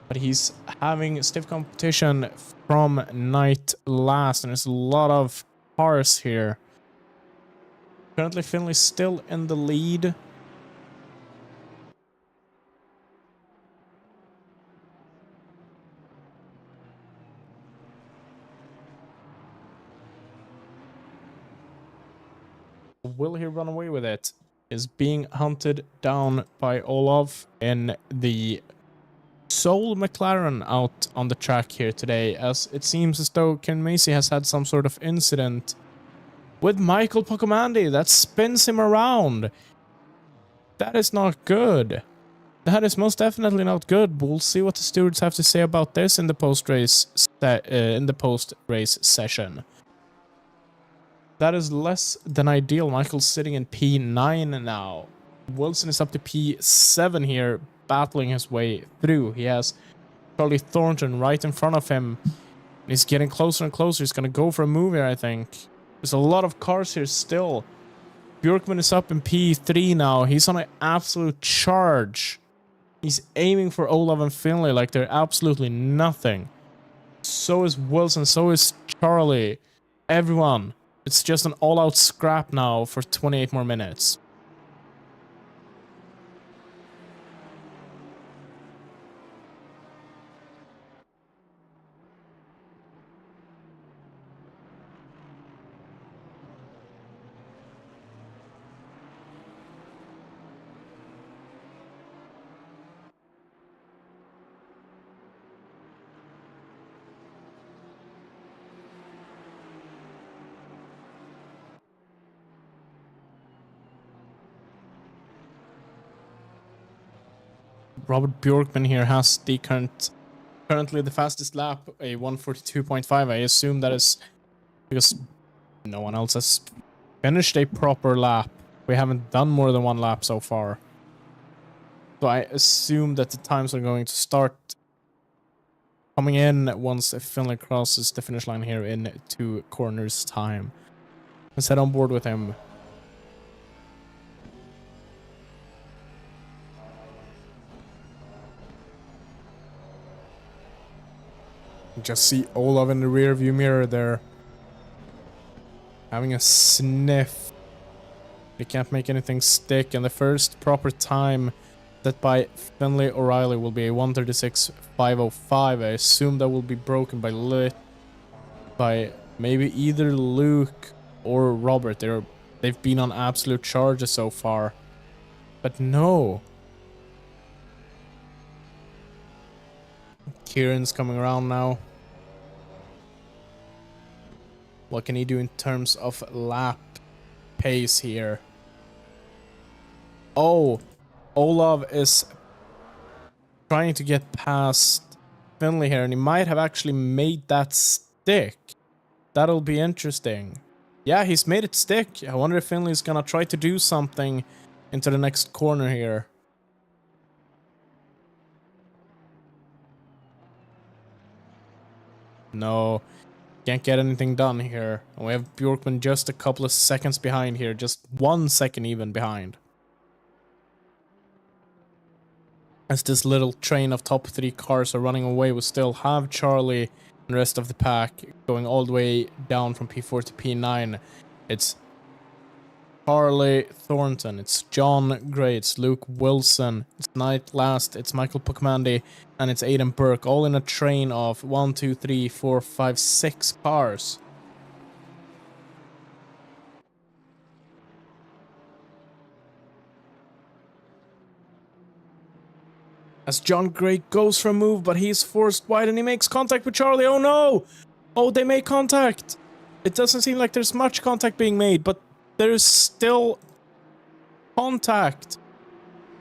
But he's having stiff competition from night last, and there's a lot of cars here. Currently, Finley's still in the lead. Will he run away with it? Is being hunted down by Olaf in the sole McLaren out on the track here today, as it seems as though Ken Macy has had some sort of incident with Michael Pocomandi that spins him around. That is not good. That is most definitely not good. We'll see what the stewards have to say about this in the post-race session. That is less than ideal. Michael's sitting in P9 now. Wilson is up to P7 here, battling his way through. He has Charlie Thornton right in front of him. He's getting closer and closer. He's going to go for a move here, I think. There's a lot of cars here still. Bjorkman is up in P3 now. He's on an absolute charge. He's aiming for Olaf and Finley like they're absolutely nothing. So is Wilson. So is Charlie. Everyone. It's just an all-out scrap now for 28 more minutes. Robert Bjorkman here has the currently the fastest lap, a 142.5. I assume that is because no one else has finished a proper lap. We haven't done more than 1 lap so far. So I assume that the times are going to start coming in once Finley crosses the finish line here in 2 corners time. Let's head on board with him. Just see Olaf in the rear view mirror there. having a sniff. They can't make anything stick, and the first proper time set by Finlay O'Reilly will be a 1:36.505. I assume that will be broken by maybe either Luke or Robert. They've been on absolute charges so far. But no. Kieran's coming around now. What can he do in terms of lap pace here? Oh, Olav is trying to get past Finlay here, and he might have actually made that stick. That'll be interesting. Yeah, he's made it stick. I wonder if Finley's gonna try to do something into the next corner here. No, can't get anything done here. And we have Bjorkman just a couple of seconds behind here, just 1 second even behind. As this little train of top 3 cars are running away, we still have Charlie and the rest of the pack going all the way down from P4 to P9. It's Charlie Thornton, it's John Gray, it's Luke Wilson, it's Knight Last, it's Michael Puckmandy, and it's Aidan Burke, all in a train of 1, 2, 3, 4, 5, 6 cars. As John Gray goes for a move, but he's forced wide and he makes contact with Charlie. Oh no! Oh, they make contact! It doesn't seem like there's much contact being made, but there's still contact.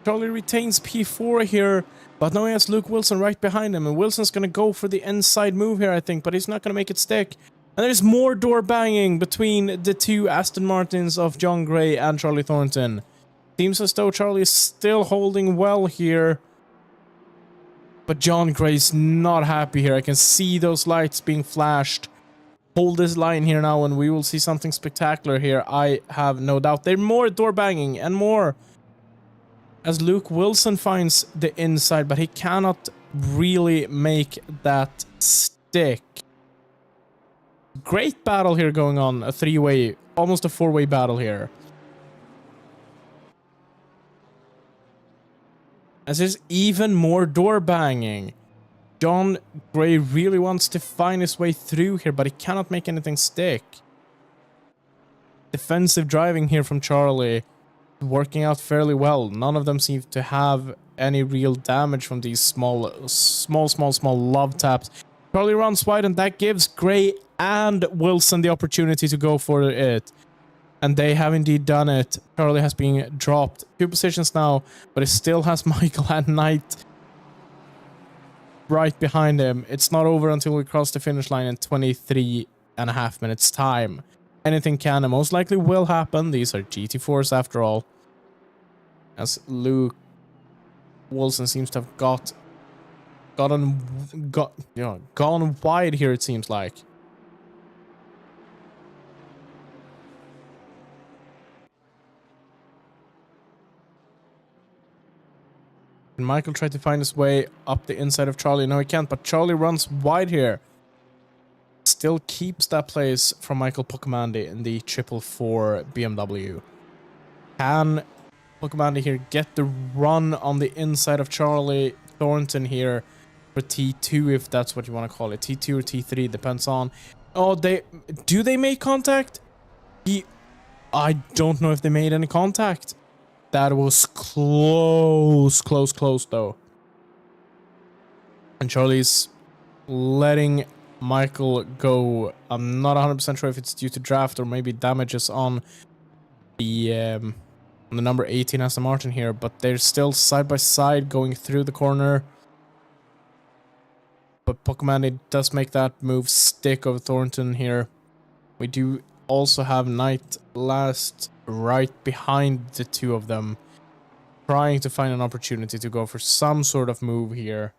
Charlie retains P4 here, but now he has Luke Wilson right behind him, and Wilson's gonna go for the inside move here, I think, but he's not gonna make it stick. And there's more door banging between the two Aston Martins of John Gray and Charlie Thornton. Seems as though Charlie is still holding well here. But John Gray's not happy here. I can see those lights being flashed. Hold this line here now and we will see something spectacular here. I have no doubt. There's more door banging and more. As Luke Wilson finds the inside, but he cannot really make that stick. Great battle here going on. A 3-way, almost a 4-way battle here. As there's even more door banging. John Gray really wants to find his way through here, but he cannot make anything stick. Defensive driving here from Charlie, working out fairly well. None of them seem to have any real damage from these small love taps. Charlie runs wide, and that gives Gray and Wilson the opportunity to go for it. And they have indeed done it. Charlie has been dropped 2 positions now, but it still has Michael and Knight right behind him. It's not over until we cross the finish line in 23.5 minutes time. Anything can and most likely will happen. These are GT4s after all. As Luke Wilson seems to have gone wide here, it seems like. And Michael tried to find his way up the inside of Charlie. No, he can't, but Charlie runs wide here. Still keeps that place from Michael Puckmandy in the 444 BMW. Can Puckmandy here get the run on the inside of Charlie Thornton here for T2, if that's what you want to call it. T2 or T3, depends on. Oh, do they make contact? I don't know if they made any contact. That was close though. And Charlie's letting Michael go. I'm not 100% sure if it's due to draft or maybe damages on the number 18 Aston Martin here, but they're still side by side going through the corner. But Puckmandy does make that move stick over Thornton here. We do also have Knight Last right behind the two of them, trying to find an opportunity to go for some sort of move here.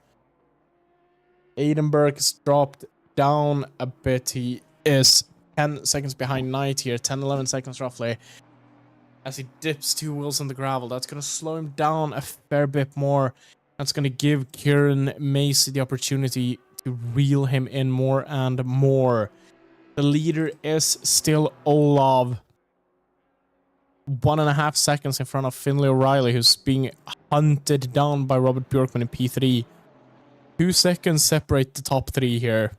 Aidan Burke is dropped down a bit. He is 10 seconds behind Knight here, 10-11 seconds roughly, as he dips 2 wheels on the gravel. That's going to slow him down a fair bit more. That's going to give Kieran Macy the opportunity to reel him in more and more. The leader is still Olav. 1.5 seconds in front of Finlay O'Reilly, who's being hunted down by Robert Bjorkman in P3. 2 seconds separate the top 3 here.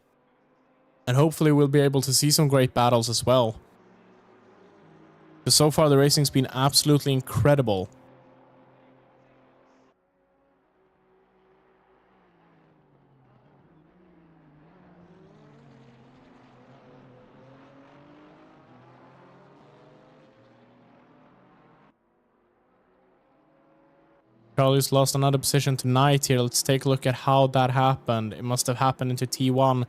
And hopefully we'll be able to see some great battles as well. So far the racing's been absolutely incredible. Charlie's lost another position tonight here. Let's take a look at how that happened. It must have happened into T1.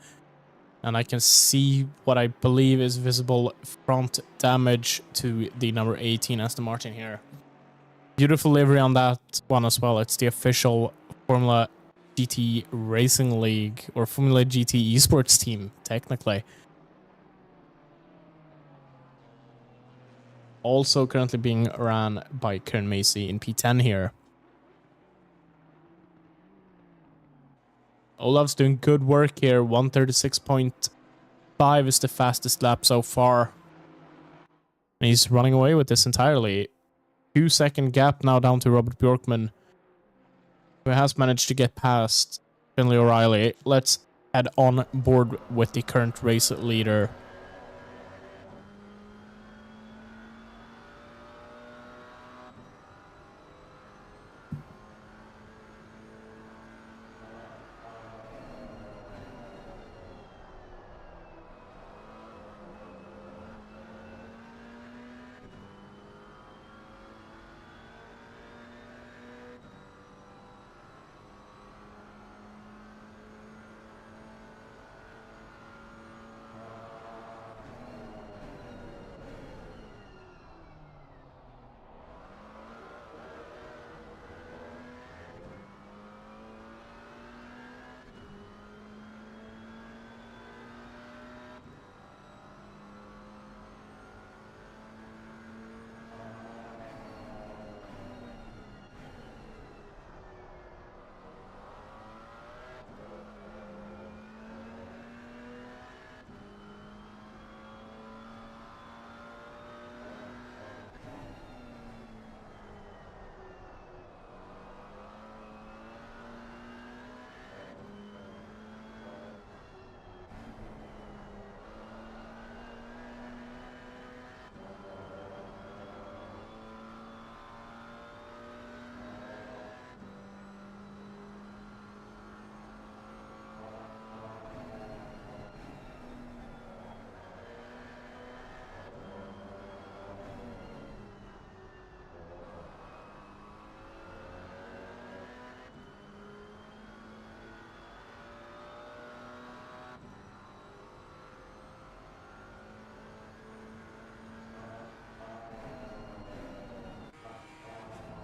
And I can see what I believe is visible front damage to the number 18 Aston Martin here. Beautiful livery on that one as well. It's the official Formula GT Racing League, or Formula GT Esports team, technically. Also currently being ran by Kieran Macy in P10 here. Olav's doing good work here. 136.5 is the fastest lap so far. And he's running away with this entirely. 2-second gap now down to Robert Bjorkman, who has managed to get past Finlay O'Reilly. Let's head on board with the current race leader.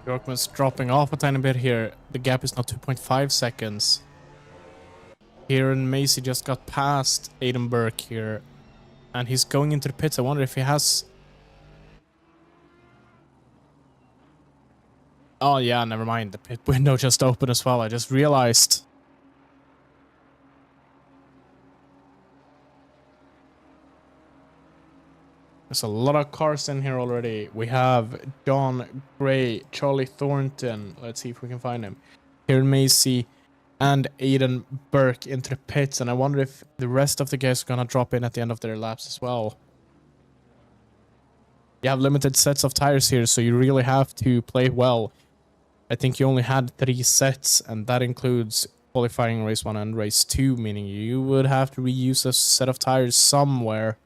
Bjorkman's dropping off a tiny bit here. The gap is now 2.5 seconds. Kieran Macy just got past Aiden Burke here. And he's going into the pits. I wonder if he has... Oh yeah, never mind. The pit window just opened as well. I just realized. There's a lot of cars in here already. We have John Gray, Charlie Thornton. Let's see if we can find him. Kieran Macy and Aiden Burke into the pits. And I wonder if the rest of the guys are going to drop in at the end of their laps as well. You have limited sets of tires here, so you really have to play well. I think you only had 3 sets, and that includes qualifying race 1 and race 2, meaning you would have to reuse a set of tires somewhere.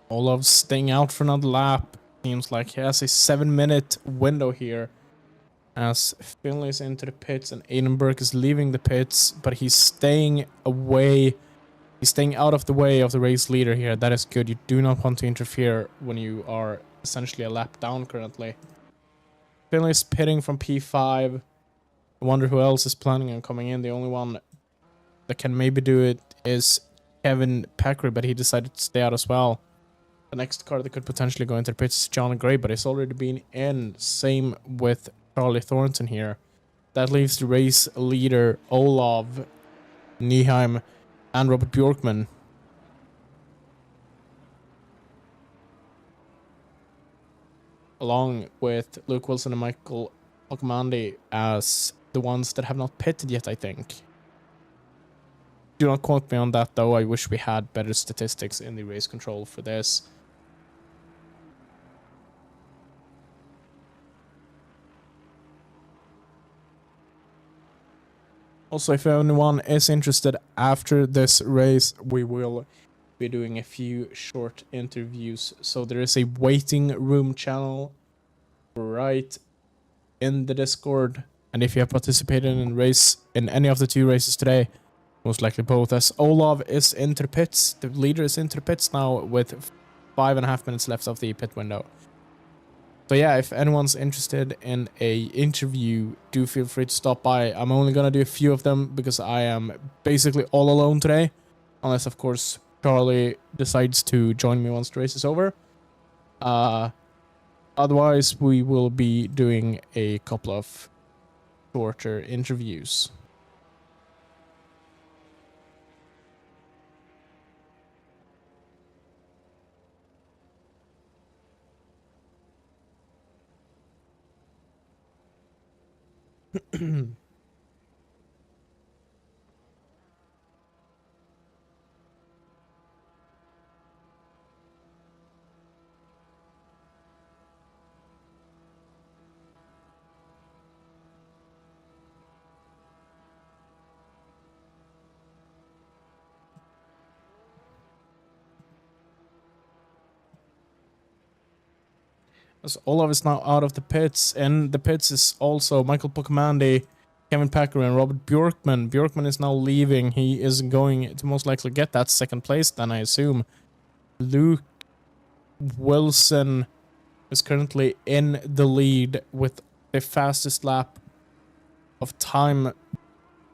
Olav's staying out for another lap. Seems like he has a 7-minute window here. as Finley's into the pits and Aidenberg is leaving the pits, but he's staying away. He's staying out of the way of the race leader here. That is good. You do not want to interfere when you are essentially a lap down currently. Finley's pitting from P5. I wonder who else is planning on coming in. The only one that can maybe do it is Kevin Packer, but he decided to stay out as well. The next car that could potentially go into the pits is John Gray, but he's already been in. Same with Charlie Thornton here. That leaves the race leader Olav Nieheim and Robert Bjorkman. Along with Luke Wilson and Michael Pocamandi as the ones that have not pitted yet, I think. Do not quote me on that though. I wish we had better statistics in the race control for this. Also, if anyone is interested, after this race, we will be doing a few short interviews. So there is a waiting room channel right in the Discord. And if you have participated in any of the two races today, most likely both, as Olav is into the pits. The leader is into the pits now with 5.5 minutes left of the pit window. So yeah, if anyone's interested in a interview, do feel free to stop by. I'm only gonna do a few of them because I am basically all alone today. Unless, of course, Charlie decides to join me once the race is over. Otherwise, we will be doing a couple of shorter interviews. As Olav is now out of the pits, and the pits is also Michael Pocamandi, Kevin Packer, and Robert Bjorkman. Bjorkman is now leaving. He is going to most likely get that second place, then I assume. Luke Wilson is currently in the lead with the fastest lap of time of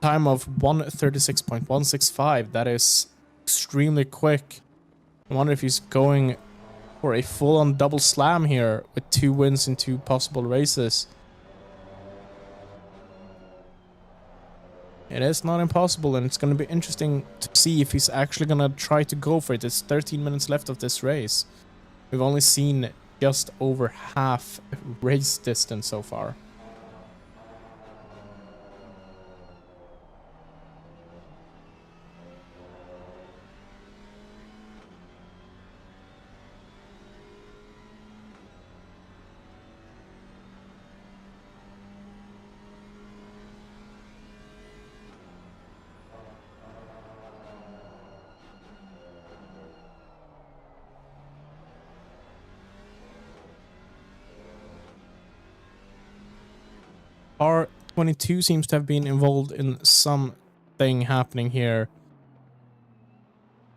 1:36.165. That is extremely quick. I wonder if he's going for a full-on double slam here with 2 wins in 2 possible races. It is not impossible, and it's going to be interesting to see if he's actually going to try to go for it. It's 13 minutes left of this race. We've only seen just over half race distance so far. R22 seems to have been involved in something happening here.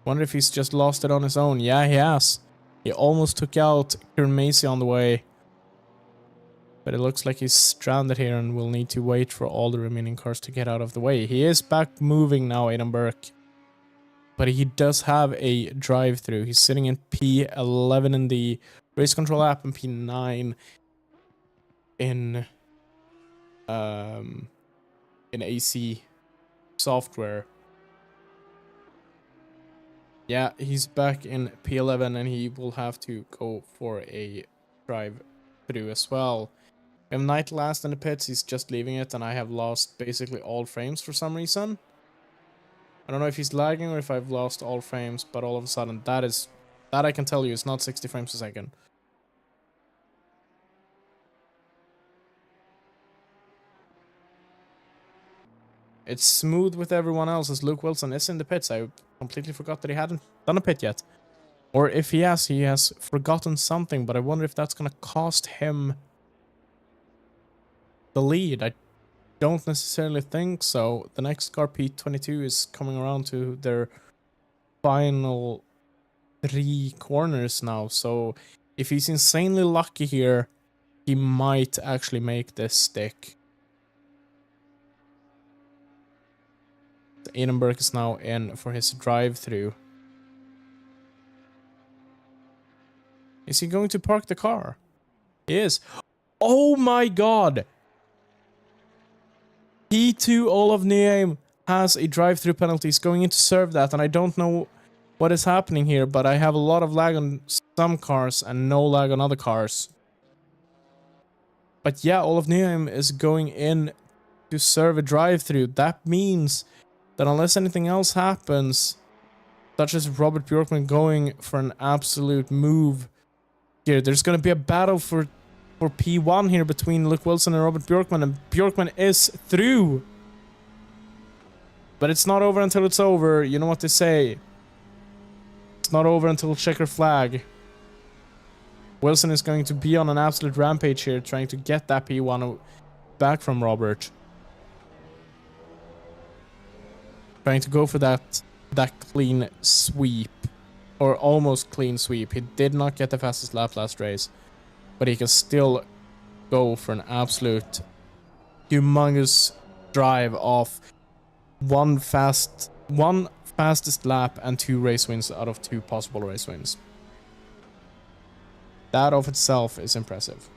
Wonder if he's just lost it on his own. Yeah, he has. He almost took out Kieran Macy on the way. But it looks like he's stranded here and will need to wait for all the remaining cars to get out of the way. He is back moving now, Aidan Burke. But he does have a drive-through. He's sitting in P11 in the race control app and P9 in AC software. Yeah, he's back in P11 and he will have to go for a drive through as well. We have Knight last in the pits. He's just leaving it, and I have lost basically all frames for some reason. I don't know if he's lagging or if I've lost all frames, but all of a sudden that I can tell you is not 60 frames a second. It's smooth with everyone else as Luke Wilson is in the pits. I completely forgot that he hadn't done a pit yet. Or if he has forgotten something, but I wonder if that's going to cost him the lead? I don't necessarily think so. The next car, P22, is coming around to their final 3 corners now. So if he's insanely lucky here, he might actually make this stick. Edinburgh is now in for his drive-through. Is he going to park the car? He is. Oh my god! P2 Olav Nyheim has a drive-through penalty. He's going in to serve that, and I don't know what is happening here, but I have a lot of lag on some cars and no lag on other cars. But yeah, Olav Nyheim is going in to serve a drive-through. That means that unless anything else happens, such as Robert Bjorkman going for an absolute move here, there's going to be a battle for P1 here between Luke Wilson and Robert Bjorkman, and Bjorkman is through. But it's not over until it's over. You know what they say. It's not over until checker flag. Wilson is going to be on an absolute rampage here, trying to get that P1 back from Robert. Trying to go for that clean sweep. Or almost clean sweep. He did not get the fastest lap last race, but he can still go for an absolute humongous drive off one fastest lap and 2 race wins out of 2 possible race wins. That of itself is impressive.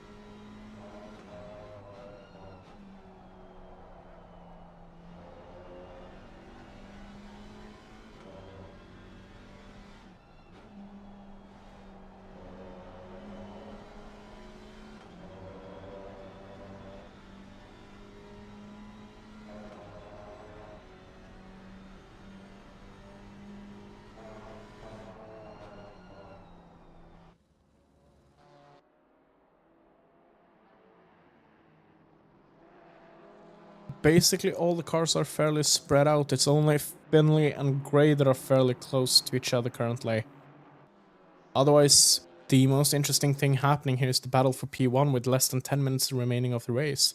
Basically all the cars are fairly spread out. It's only Finley and Gray that are fairly close to each other currently. Otherwise, the most interesting thing happening here is the battle for P1 with less than 10 minutes remaining of the race.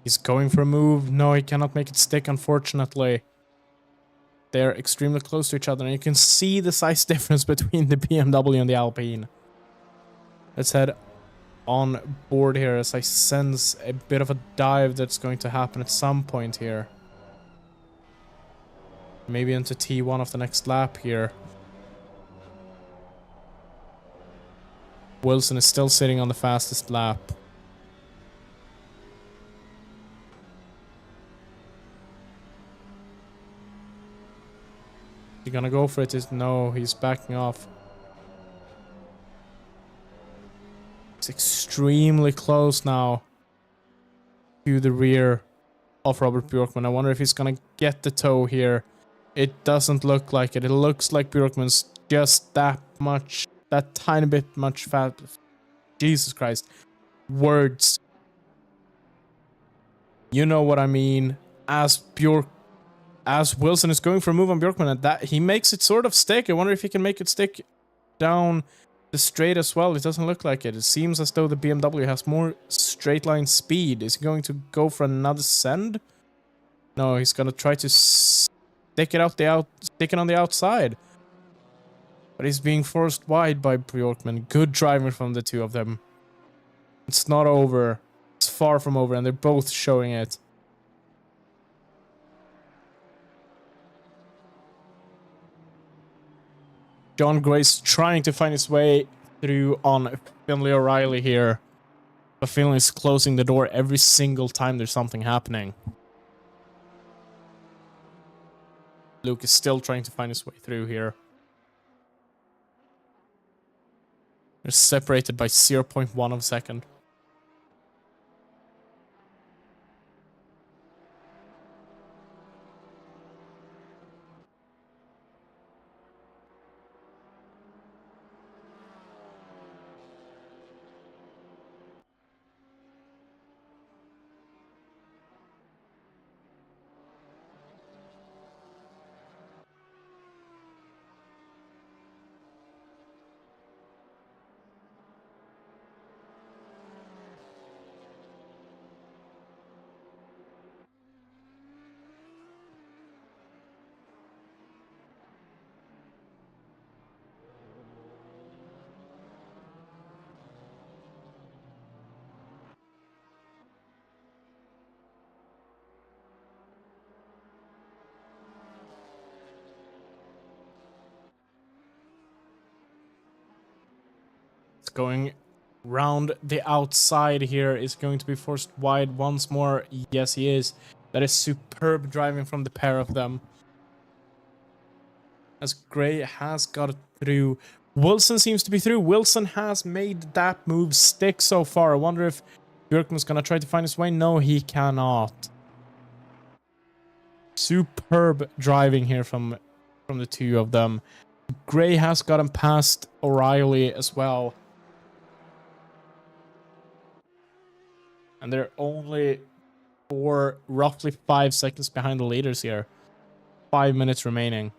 He's going for a move. No, he cannot make it stick, unfortunately. They're extremely close to each other, and you can see the size difference between the BMW and the Alpine. Let's head on board here as I sense a bit of a dive that's going to happen at some point here. Maybe into T1 of the next lap here. Wilson is still sitting on the fastest lap. Is he gonna go for it? No, he's backing off. It's extremely close now to the rear of Robert Bjorkman. I wonder if he's gonna get the toe here. It doesn't look like it. It looks like Bjorkman's just that tiny bit much fat. Jesus Christ. Words. You know what I mean. As Wilson is going for a move on Bjorkman, and that he makes it sort of stick. I wonder if he can make it stick down the straight as well. It doesn't look like it. It seems as though the BMW has more straight line speed. Is he going to go for another send? No, he's gonna try to stick it on the outside. But he's being forced wide by Bjorkman. Good driving from the two of them. It's not over. It's far from over, and they're both showing it. John Grace trying to find his way through on Finley O'Reilly here. But Finley is closing the door every single time there's something happening. Luke is still trying to find his way through here. They're separated by 0.1 of a second. Going round the outside here, is going to be forced wide once more. Yes, he is. That is superb driving from the pair of them. As Gray has got it through. Wilson seems to be through. Wilson has made that move stick so far. I wonder if Bjorkman's gonna try to find his way. No, he cannot. Superb driving here from the two of them. Gray has gotten past O'Reilly as well. And they're only roughly 5 seconds behind the leaders here. 5 minutes remaining.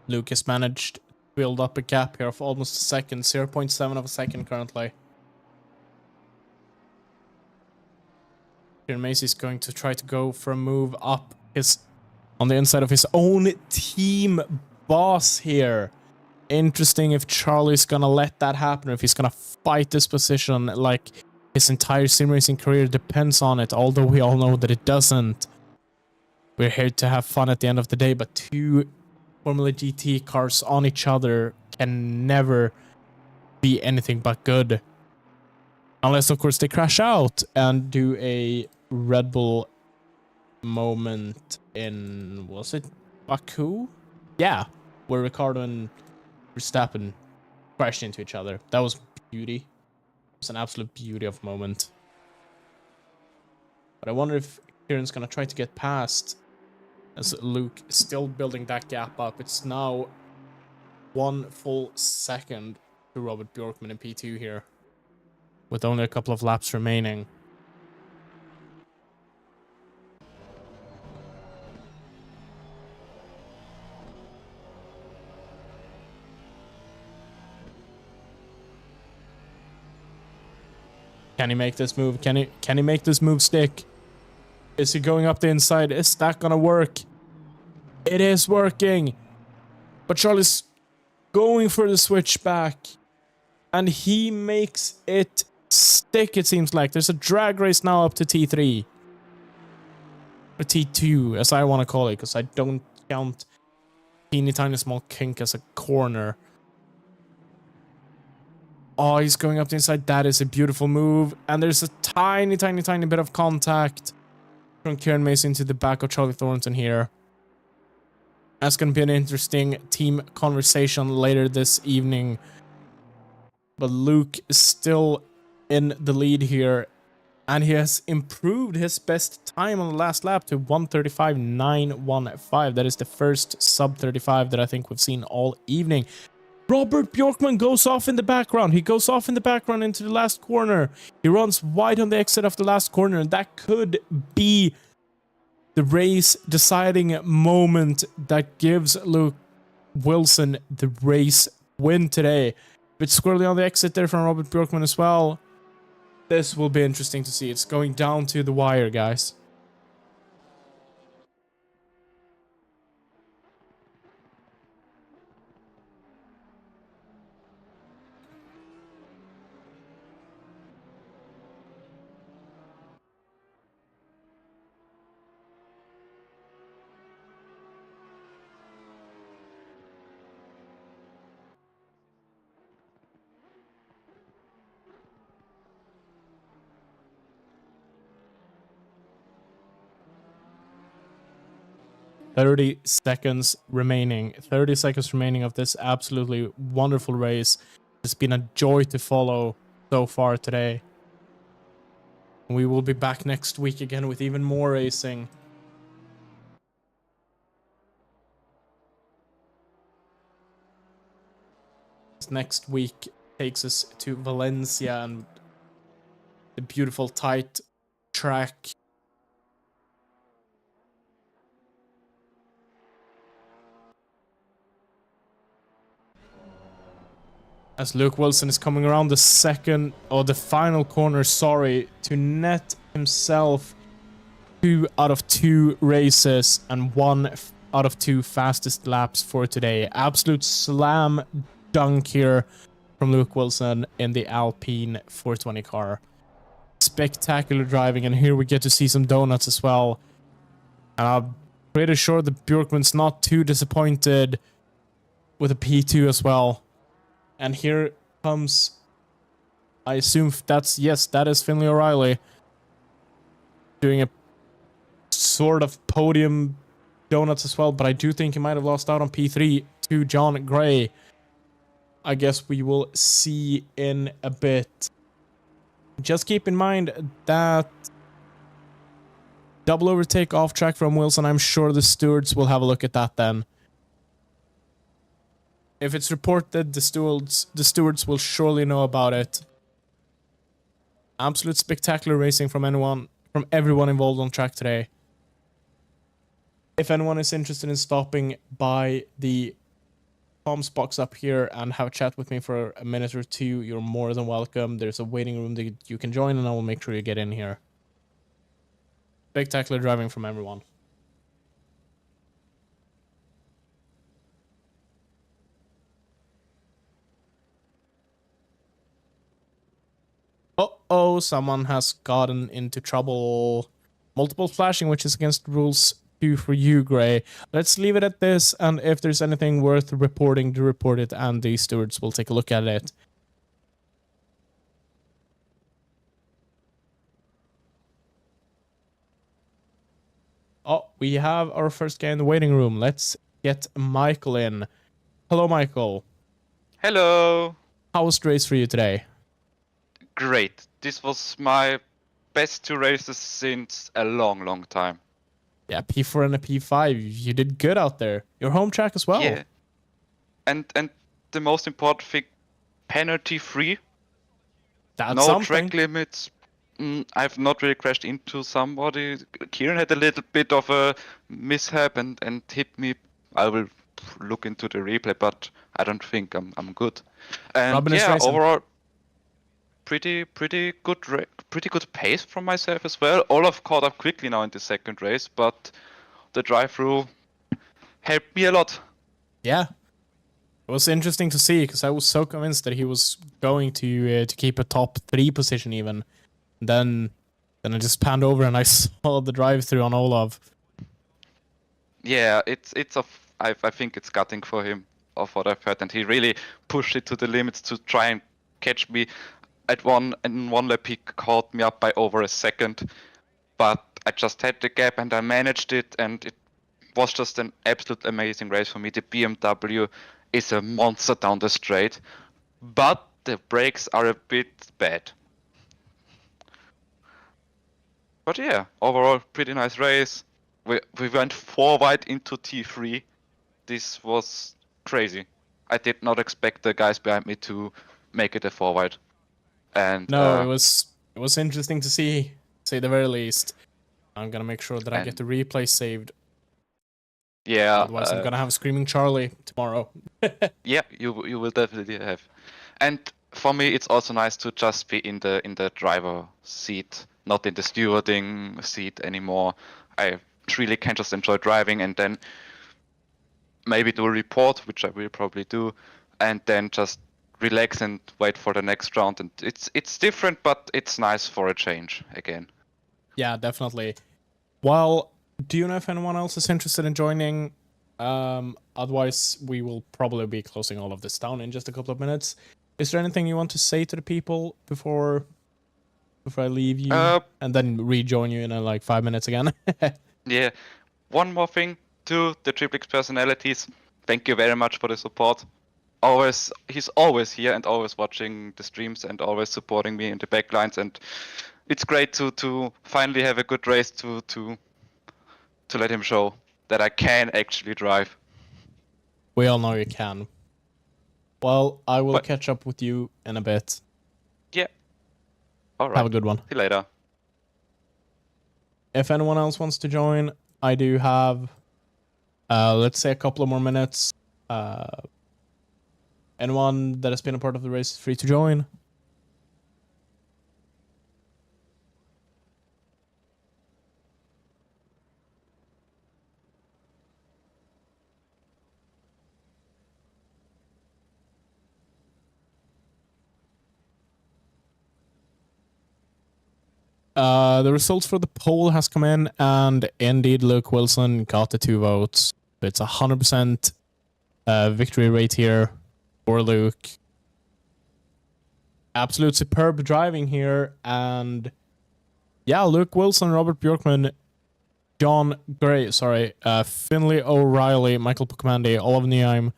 Lucas managed to build up a gap here of almost a second, 0.7 of a second currently. Here Macy's going to try to go for a move up on the inside of his own team boss here. Interesting if Charlie's gonna let that happen, or if he's gonna fight this position like his entire sim racing career depends on it, although we all know that it doesn't. We're here to have fun at the end of the day, but two Formula GT cars on each other can never be anything but good. Unless, of course, they crash out and do a Red Bull moment in, was it Baku? Yeah, where Ricardo and Verstappen crashed into each other. That was beauty. It was an absolute beauty of a moment. But I wonder if Kieran's gonna try to get past, as Luke is still building that gap up. It's now 1 full second to Robert Bjorkman in P2 here, with only a couple of laps remaining. Can he make this move? Can he make this move stick? Is he going up the inside? Is that gonna work? It is working. But Charlie's going for the switchback. And he makes it stick, it seems like. There's a drag race now up to T3. Or T2, as I want to call it, because I don't count teeny tiny small kink as a corner. Oh, he's going up the inside. That is a beautiful move. And there's a tiny bit of contact from Kieran Mason into the back of Charlie Thornton here. That's going to be an interesting team conversation later this evening. But Luke is still in the lead here. And he has improved his best time on the last lap to 1:35.915. That is the first sub 35 that I think we've seen all evening. Robert Bjorkman goes off in the background. He goes off in the background into the last corner. He runs wide on the exit of the last corner. And that could be the race deciding moment that gives Luke Wilson the race win today. Bit squirrely on the exit there from Robert Bjorkman as well. This will be interesting to see. It's going down to the wire, guys. "30 seconds remaining. 30 seconds remaining of this absolutely wonderful race. It's been a joy to follow so far today. We will be back next week again with even more racing. Next week takes us to Valencia and the beautiful tight track. As Luke Wilson is coming around the final corner, to net himself 2 out of 2 races and 1 out of 2 fastest laps for today. Absolute slam dunk here from Luke Wilson in the Alpine 420 car. Spectacular driving, and here we get to see some donuts as well. And I'm pretty sure that Bjorkman's not too disappointed with a P2 as well. And here comes, I assume that is Finley O'Reilly doing a sort of podium donuts as well, but I do think he might have lost out on P3 to John Gray. I guess we will see in a bit. Just keep in mind that double overtake off track from Wilson. I'm sure the stewards will have a look at that then. If it's reported, the stewards will surely know about it. Absolute spectacular racing from everyone involved on track today. If anyone is interested in stopping by the comms box up here and have a chat with me for a minute or two, you're more than welcome. There's a waiting room that you can join, and I will make sure you get in here. Spectacular driving from everyone. Uh-oh, someone has gotten into trouble. Multiple flashing, which is against rules 2 for you, Gray. Let's leave it at this, and if there's anything worth reporting, do report it, and the stewards will take a look at it. Oh, we have our first guy in the waiting room. Let's get Michael in. Hello, Michael. Hello. How was the race for you today? Great. This was my best 2 races since a long time. Yeah, P4 and a P5. You did good out there. Your home track as well. Yeah. And the most important thing, penalty free. That's no something. Track limits. I've not really crashed into somebody. Kieran had a little bit of a mishap and hit me. I will look into the replay, but I don't think I'm good. And Robin yeah, racing. overall pretty good pace from myself as well. Olaf caught up quickly now in the second race, but the drive-through helped me a lot. Yeah, it was interesting to see because I was so convinced that he was going to keep a top 3 position even. Then I just panned over and I saw the drive-through on Olaf. Yeah, I think it's gutting for him of what I've heard, and he really pushed it to the limits to try and catch me. In one lap he caught me up by over a second, but I just had the gap and I managed it, and was just an absolute amazing race for me. The BMW is a monster down the straight, but the brakes are a bit bad. But yeah, overall, pretty nice race. We went 4 wide into T3. This was crazy. I did not expect the guys behind me to make it a 4 wide. And No, it was interesting to see, say the very least. I'm gonna make sure that I get And- the replay saved. yeah, Otherwise, I'm gonna have Screaming Charlie tomorrow. yeah, you will definitely have. And for me, it's also nice to just be in the driver seat, not in the stewarding seat anymore. I really can just enjoy driving and then maybe do a report, which I will probably do, and then just relax and wait for the next round. And it's different, but it's nice for a change again. Yeah, definitely. Well, do you know if anyone else is interested in joining? Otherwise, we will probably be closing all of this down in just a couple of minutes. Is there anything you want to say to the people before I leave you and then rejoin you in like 5 minutes again? Yeah, one more thing to the Triplix personalities. Thank you very much for the support. He's always here and always watching the streams and always supporting me in the backlines, and it's great to finally have a good race to let him show that I can actually drive. We all know you can. Well, I will catch up with you in a bit. Yeah. All right. Have a good one. See you later. If anyone else wants to join, I do have, let's say, a couple of more minutes. Anyone that has been a part of the race is free to join. The results for the poll has come in, and indeed Luke Wilson got the 2 votes. It's 100% victory rate here for Luke. Absolute superb driving here, and yeah, Luke Wilson, Robert Bjorkman, John Gray, Finley O'Reilly, Michael Puckamandi, Olav Nyheim,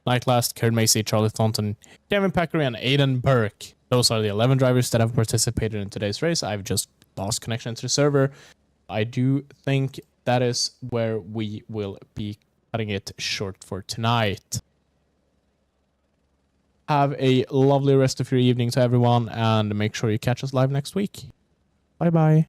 Nightlast, Karen Macy, Charlie Thornton, Kevin Packery, and Aidan Burke. Those are the 11 drivers that have participated in today's race. I've just lost connection to the server. I do think that is where we will be cutting it short for tonight. Have a lovely rest of your evening to everyone, and make sure you catch us live next week. Bye-bye.